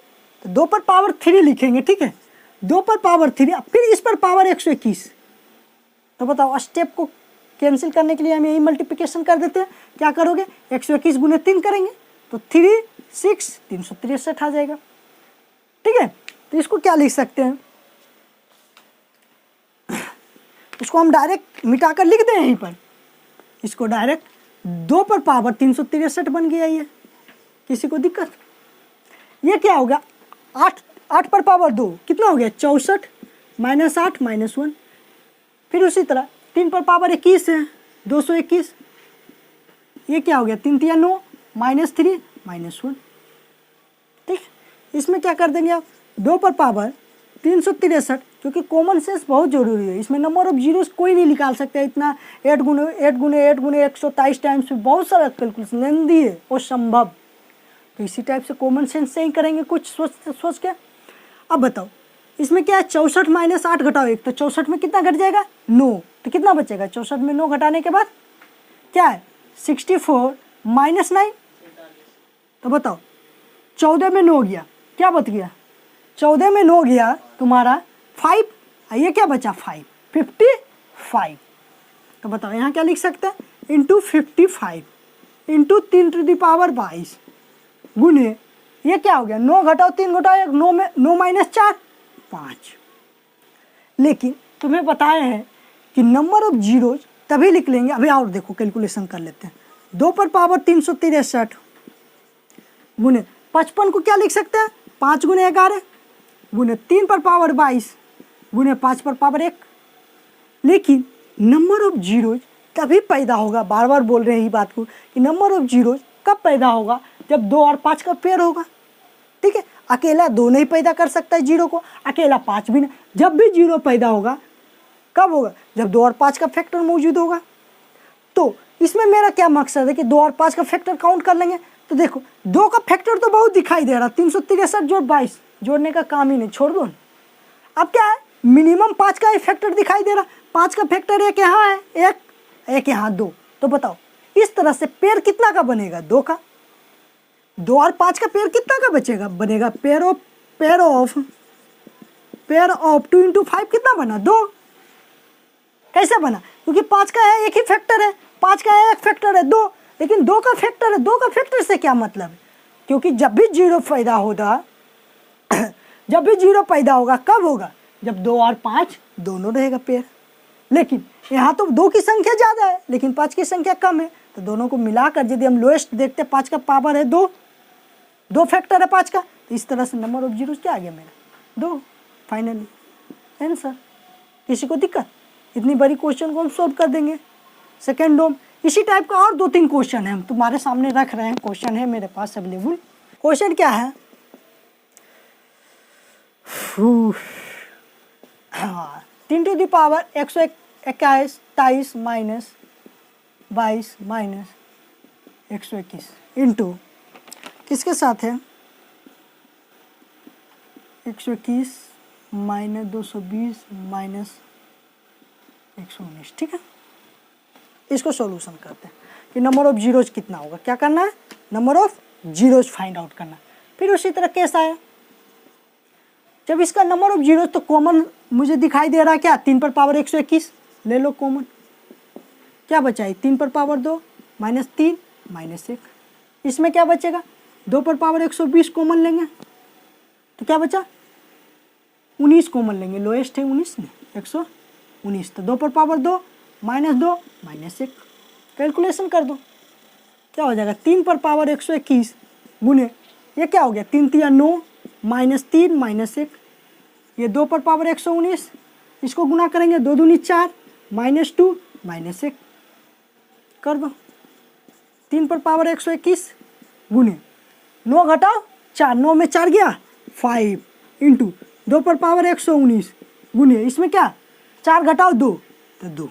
तो 2 पर पावर 3 लिखेंगे। ठीक है, 2 पर पावर 3, फिर इस पर पावर 121। तो बताओ स्टेप को कैंसिल करने के लिए हम यही मल्टीप्लिकेशन कर देते हैं। क्या करोगे? 121 गुने 3 करेंगे, तो 3 6 363 आ जाएगा। ठीक है, तो इसको क्या लिख सकते हैं? इसको हम डायरेक्ट मिटाकर लिख दें यहीं पर, इसको डायरेक्ट 2 पर पावर 363 बन गया ये। किसी को दिक्कत? ये क्या हो गया? 8 पर पावर 2 कितना हो गया? 64 माइनस 8 माइनस 1। फिर उसी तरह 3 पर पावर 21 है 221। ये क्या हो गया? 3 3 9 माइनस 3 माइनस 1। ठीक, इसमें क्या कर देंगे आप? 2 पर पावर 363, क्योंकि कॉमन सेंस बहुत जरूरी है। इसमें नंबर ऑफ जीरोस कोई नहीं निकाल सकता इतना 8 गुने 8 गुने 8 गुने 123 टाइम्स में बहुत सारा कैलकुलेशन लेंदी है वो संभव। तो इसी टाइप से कॉमन सेंस से ही करेंगे कुछ सोच के। अब बताओ इसमें क्या है? 64 माइनस 8 घटाओ 1, तो 64 में कितना घट जाएगा? 9। तो कितना बचेगा? 64 में 9 घटाने के बाद क्या है? 64 माइनस 9। तो बताओ 14 में 9 गया, क्या बच गया? 14 में 9 गया तुम्हारा 5। ये क्या बचा? 5 55। तो बताओ यहाँ क्या लिख सकते हैं? Into 55 into 3 to the power 22 गुने ये क्या हो गया? 9 घटाओ 3 घटाओ 1, 9 में 9 माइनस 4 5। लेकिन तुम्हें बताए हैं कि नंबर ऑफ जीरोज तभी लिख लेंगे। अभी और देखो कैलकुलेशन कर लेते हैं। 2 पर पावर 363 गुने 55 को क्या लिख सकते हैं? 5 गुने 11 गुने 3 पर पावर 22 गुने 5 पर पावर 1। लेकिन नंबर ऑफ जीरोज तभी पैदा होगा, बार बार बोल रहे हैं ये बात को, कि नंबर ऑफ जीरोज कब पैदा होगा? जब 2 और 5 का पेयर होगा। ठीक है, अकेला 2 नहीं पैदा कर सकता है जीरो को, अकेला 5 भी नहीं। जब भी जीरो पैदा होगा कब होगा? जब 2 और 5 का फैक्टर मौजूद होगा। तो इसमें मेरा क्या मकसद है कि 2 और 5 का फैक्टर काउंट कर लेंगे। तो देखो 2 का फैक्टर तो बहुत दिखाई दे रहा, 363 जोड़ 22, जोड़ने का काम ही नहीं, छोड़ दो। अब क्या है? मिनिमम 5 का फैक्टर दिखाई दे रहा। 5 का फैक्टर एक यहाँ है, एक यहाँ 2। तो बताओ इस तरह से पेयर कितना का बनेगा? 2 का। 2 और 5 का पेयर कितना का बचेगा? बनेगा पेयर ऑफ 2 इंटू 5 कितना बना? 2। कैसे बना? क्योंकि 5 का है एक ही फैक्टर है, 5 का है एक फैक्टर है 2, लेकिन 2 का फैक्टर है। 2 का फैक्टर से क्या मतलब है? क्योंकि जब भी जीरो पैदा होगा जब भी जीरो पैदा होगा कब होगा? जब 2 और 5 दोनों रहेगा पेयर। लेकिन यहाँ तो 2 की संख्या ज़्यादा है लेकिन 5 की संख्या कम है, तो दोनों को मिलाकर यदि हम लोएस्ट देखते हैं 5 का पावर है 2 फैक्टर है 5 का, तो इस तरह से नंबर ऑफ जीरोस क्या आ गया मेरा? 2। Finally answer. किसी को दिक्कत? इतनी बड़ी क्वेश्चन को हम सॉल्व कर देंगे सेकेंड डोम। इसी टाइप का और 2-3 क्वेश्चन है हम तुम्हारे सामने रख रहे हैं। क्वेश्चन है मेरे पास अवेलेबल। क्वेश्चन क्या है? 3 to the power 121 23 minus 22 minus 121 into किसके साथ है? 121 माइनस 220 माइनस 119। ठीक है, इसको सॉल्यूशन करते हैं कि नंबर ऑफ जीरोज कितना होगा। क्या करना है? Number of zeros find out करना। फिर उसी तरह केस आया जब इसका नंबर ऑफ जीरोज, तो कॉमन मुझे दिखाई दे रहा है क्या? 3 पर पावर 121 ले लो कॉमन। क्या बचा है? 3 पर पावर 2 माइनस 3 माइनस 1। इसमें क्या बचेगा? 2 पर पावर 120 कॉमन लेंगे तो क्या बचा? 19 कॉमन लेंगे, लोएस्ट है 19 में 119। तो 2 पर पावर 2 माइनस 2 माइनस 1। कैलकुलेशन कर दो क्या हो जाएगा? 3 पर पावर 121 गुने ये क्या हो गया? 3 3 9 माइनस 3 माइनस 1। ये 2 पर पावर 119, इसको गुना करेंगे 2 दूनी 4 माइनस 2 माइनस 1 कर दो। 3 पर पावर 121 गुने 9 घटाओ 4, 9 में 4 गया 5 इंटू 2 पर पावर 119 गुने इसमें क्या? 4 घटाओ 2 तो 2।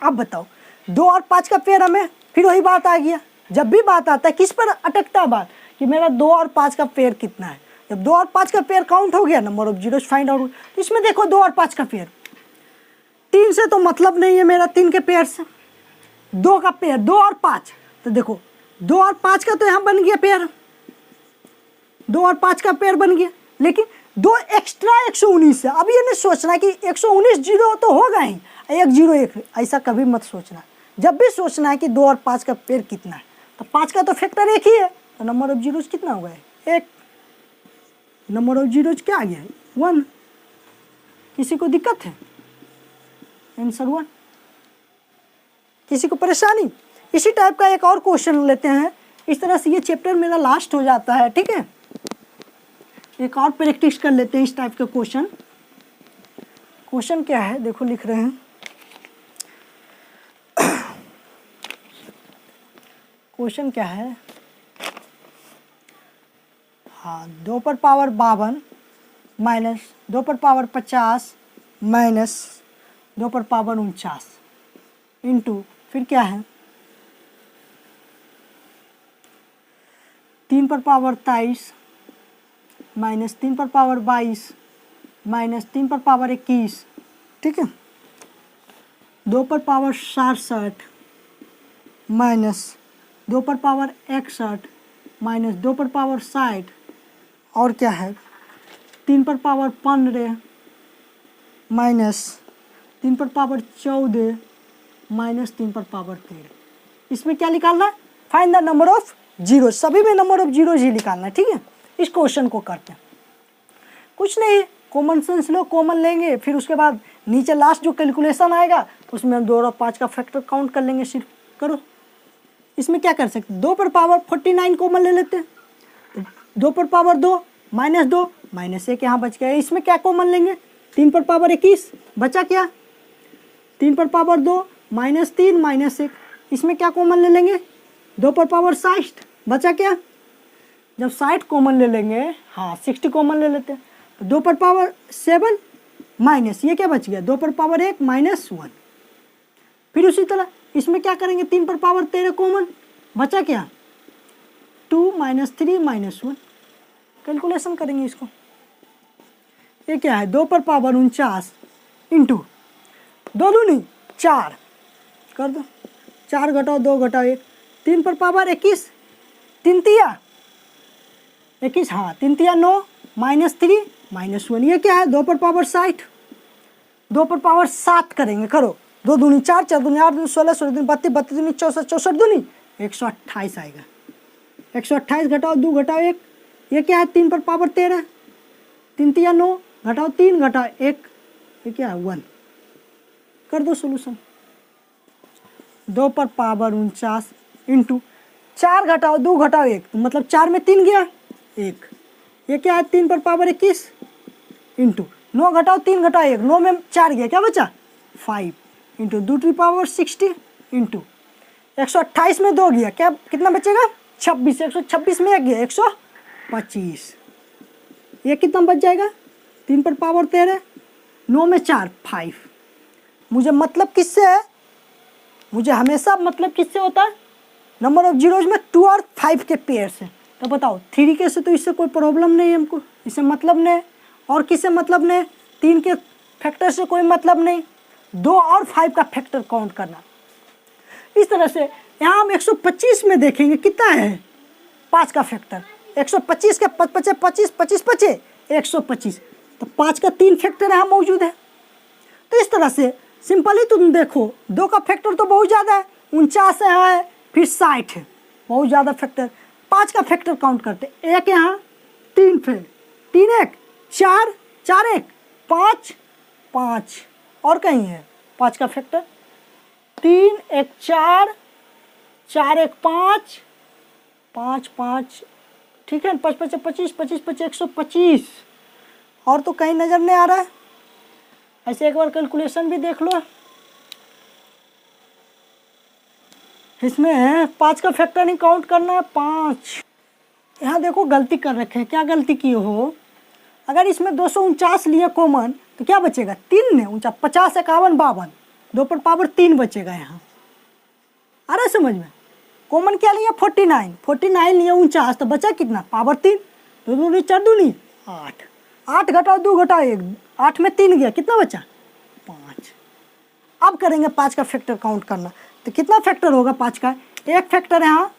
अब बताओ 2 और 5 का पेयर हमें, फिर वही बात आ गया। जब भी बात आता है किस पर अटकता बात कि मेरा 2 और 5 का पेयर कितना है। जब 2 और 5 का पेयर काउंट हो गया, number of zeros find out. तो इसमें देखो 2 और 5 का पेयर, 3 से तो मतलब नहीं है मेरा, 3 के पेयर से। 2 का पेयर 2 और 5, तो देखो 2 और 5 का तो यहाँ बन गया पेयर, 2 और 5 का पेयर बन गया। लेकिन 2 एक्स्ट्रा 119 है। अब ये नहीं सोचना कि 119 जीरो तो होगा ही, 1 0 1, ऐसा कभी मत सोचना। जब भी सोचना है कि 2 और 5 का पेयर कितना है, तो 5 का तो फैक्टर 1 ही है, तो नंबर ऑफ जीरोस कितना होगा? 1। नंबर ऑफ जीरोस क्या आ गया है? 1। किसी को दिक्कत है? आंसर 1। किसी को परेशानी? इसी टाइप का एक और क्वेश्चन लेते हैं। इस तरह से ये चैप्टर मेरा लास्ट हो जाता है, ठीक है। एक और प्रैक्टिस कर लेते हैं इस टाइप का क्वेश्चन। क्वेश्चन क्या है देखो, लिख रहे हैं। क्वेश्चन क्या है, हाँ, 2 पर पावर 52 माइनस 2 पर पावर 50 माइनस 2 पर पावर 49 इंटू फिर क्या है 3 पर पावर 23 माइनस 3 पर पावर 22 माइनस 3 पर पावर 21, ठीक है। 2 पर पावर 67 माइनस 2 पर पावर 61 माइनस 2 पर पावर 60 और क्या है 3 पर पावर 15 माइनस 3 पर पावर 14 माइनस 3 पर पावर 13। इसमें क्या निकालना है, find the number of zero. सभी में नंबर ऑफ जीरोज ही निकालना है, ठीक है। इस क्वेश्चन को करते हैं, कुछ नहीं, कॉमन सेंस लो, कॉमन लेंगे, फिर उसके बाद नीचे लास्ट जो कैलकुलेशन आएगा उसमें हम 2 और 5 का फैक्टर काउंट कर लेंगे। सिर्फ करो, इसमें क्या कर सकते हैं, 2 पर पावर 49 कॉमन ले लेते हैं, तो 2 पर पावर 2 माइनस 2 माइनस 1 यहाँ बच गया। इसमें क्या कॉमन लेंगे, 3 पर पावर 21 बचा क्या, 3 पर पावर 2 माइनस 3 माइनस 1, इसमें क्या कॉमन ले लेंगे, 2 पर पावर 60 बचा क्या, जब 60 कॉमन ले लेंगे, हाँ 60 कॉमन ले लेते हैं, तो 2 पर पावर 7 माइनस ये क्या बच गया, 2 पर पावर 1 माइनस 1। फिर उसी तरह इसमें क्या करेंगे, 3 पर पावर 13 कॉमन बचा क्या, 2 माइनस 3 माइनस 1। कैलकुलेशन करेंगे इसको, ये क्या है 2 पर पावर 49 इंटू 2 दूनी 4 कर दो, 4 घटाओ 2 घटाओ 1, 3 पर पावर 21 3 तिया 21, हाँ 3 तिया 9 माइनस 3 माइनस 1, ये क्या है 2 पर पावर 60, 2 पर पावर 7 करेंगे, करो 2 दूनी 4 4 दूनी 8 दूनी 16 16 दूनी 32 32 दूनी 64 64 दूनी 128 आएगा। 128 घटाओ 2 घटाओ 1, ये क्या है 3 पर पावर 13, 3 तिया 9 घटाओ 3 घटाओ 1, ये क्या है 1। कर दो सोल्यूशन, 2 पर पावर 49 इंटू 4 घटाओ 2 घटाओ 1, तो मतलब 4 में 3 गया 1, ये क्या है 3 पर पावर 21 इंटू 9 घटाओ 3 घटाओ 1, 9 में 4 गया, क्या बचा 5 इंटू 2 टू पावर 60 इंटू 128 में 2 गया, क्या कितना बचेगा 26, 126 में 1 गया 125, ये कितना बच जाएगा 3 पर पावर 13, 9 में 4 5। मुझे मतलब किससे है, मुझे हमेशा मतलब किससे होता है, नंबर ऑफ जीरोज में 2 और 5 के पेयर से। तो बताओ 3 के से तो इससे कोई प्रॉब्लम नहीं है, हमको इससे मतलब नहीं, और किससे मतलब नहीं, 3 के फैक्टर से कोई मतलब नहीं, 2 और 5 का फैक्टर काउंट करना। इस तरह से यहाँ हम 125 में देखेंगे कितना है 5 का फैक्टर, 125 के 5 25 25 25 125, तो 5 का 3 फैक्टर यहाँ मौजूद है। तो इस तरह से सिंपली तुम देखो 2 का फैक्टर तो बहुत ज़्यादा है, 49 है, फिर 60 है, बहुत ज़्यादा फैक्टर। 5 का फैक्टर काउंट करते, एक यहाँ 3 फिर 3 1 4 4 1 5 5 और कहीं है 5 का फैक्टर, 3 1 4 4 1 5 5 5, ठीक है 5 5 25 25 25 125, और तो कहीं नज़र नहीं आ रहा है। ऐसे एक बार कैलकुलेशन भी देख लो, इसमें 5 का फैक्टर नहीं काउंट करना है 5। यहाँ देखो गलती कर रखे हैं, क्या गलती की हो, अगर इसमें 249 लिए कॉमन तो क्या बचेगा 3 ने 49 50 51 52, 2 पर पावर 3 बचेगा यहाँ, आ रहा है समझ में। कॉमन क्या लिया 49 49 लिए 49, तो बचा कितना पावर 3, 2 दूनी 4 दूनी 8 8 घटाओ 2 घटाओ 1, 8 में 3 गया, कितना बचा 5। अब करेंगे 5 का फैक्टर काउंट करना, तो कितना फैक्टर होगा 5 का, एक फैक्टर है यहाँ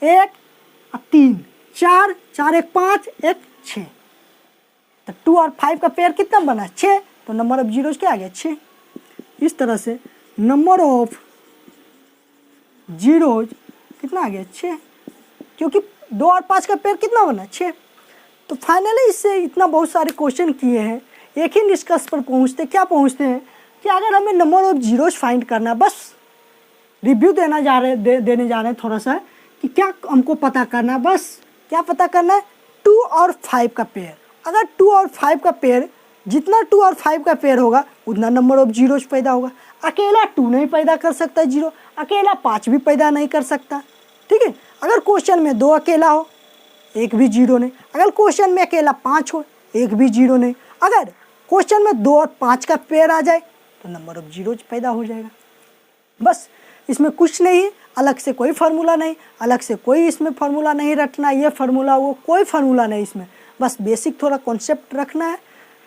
1 और 3 4 4 1 5 1 6, तो 2 और 5 का पेयर कितना बना 6, तो नंबर ऑफ जीरोज क्या आ गया 6। इस तरह से नंबर ऑफ जीरोज कितना आ गया 6, क्योंकि 2 और 5 का पेयर कितना बना 6। तो फाइनली इससे इतना बहुत सारे क्वेश्चन किए हैं, एक ही निष्कर्ष पर पहुँचते, क्या पहुँचते हैं कि अगर हमें नंबर ऑफ जीरोज फाइंड करना, बस रिव्यू देने जा रहे हैं थोड़ा सा कि क्या हमको पता करना है। बस क्या पता करना है, 2 और 5 का पेयर। अगर 2 और 5 का पेयर, जितना 2 और 5 का पेयर होगा उतना नंबर ऑफ जीरोज पैदा होगा। अकेला 2 नहीं पैदा कर सकता जीरो, अकेला 5 भी पैदा नहीं कर सकता। ठीक है, अगर क्वेश्चन में 2 अकेला हो, एक भी जीरो नहीं। अगर क्वेश्चन में अकेला 5 हो, एक भी जीरो नहीं। अगर क्वेश्चन में 2 और 5 का पेयर आ जाए तो नंबर ऑफ जीरोज पैदा हो जाएगा। बस इसमें कुछ नहीं है, अलग से कोई फार्मूला नहीं, अलग से कोई इसमें फार्मूला नहीं रखना, ये फार्मूला वो कोई फार्मूला नहीं इसमें। बस बेसिक थोड़ा कॉन्सेप्ट रखना है,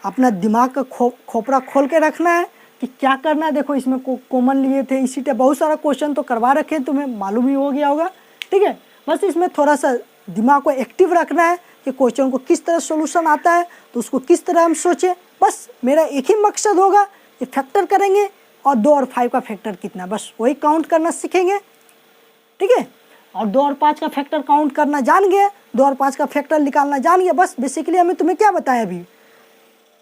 अपना दिमाग का खोपड़ा खोल के रखना है कि क्या करना है। देखो इसमें कॉमन लिए थे, इसी तरह बहुत सारा क्वेश्चन तो करवा रखे हैं, तुम्हें मालूम ही हो गया होगा। ठीक है, बस इसमें थोड़ा सा दिमाग को एक्टिव रखना है कि क्वेश्चन को किस तरह सोल्यूशन आता है तो उसको किस तरह हम सोचें। बस मेरा एक ही मकसद होगा कि फैक्टर करेंगे और 2 और 5 का फैक्टर कितना, बस वही काउंट करना सीखेंगे। ठीक है, और 2 और 5 का फैक्टर काउंट करना जान गए, 2 और 5 का फैक्टर निकालना जान गए। बस बेसिकली हमें तुम्हें क्या बताया, अभी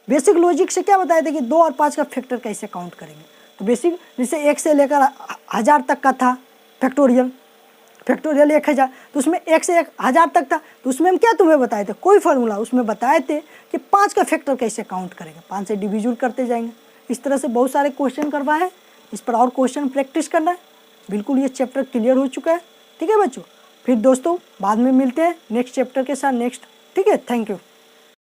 बेसिक लॉजिक से क्या बताया था कि 2 और 5 का फैक्टर कैसे काउंट करेंगे। तो बेसिक जैसे 1 से लेकर 1000 तक का था फैक्टोरियल 1000, तो उसमें 1 से 1000 तक था, तो उसमें हम क्या तुम्हें बताए थे, कोई फार्मूला उसमें बताए थे कि 5 का फैक्टर कैसे काउंट करेंगे, 5 से डिविजन करते जाएंगे। इस तरह से बहुत सारे क्वेश्चन करवाए, इस पर और क्वेश्चन प्रैक्टिस करना है। बिल्कुल ये चैप्टर क्लियर हो चुका है। ठीक है बच्चों, फिर दोस्तों बाद में मिलते हैं नेक्स्ट चैप्टर के साथ नेक्स्ट। ठीक है, थैंक यू।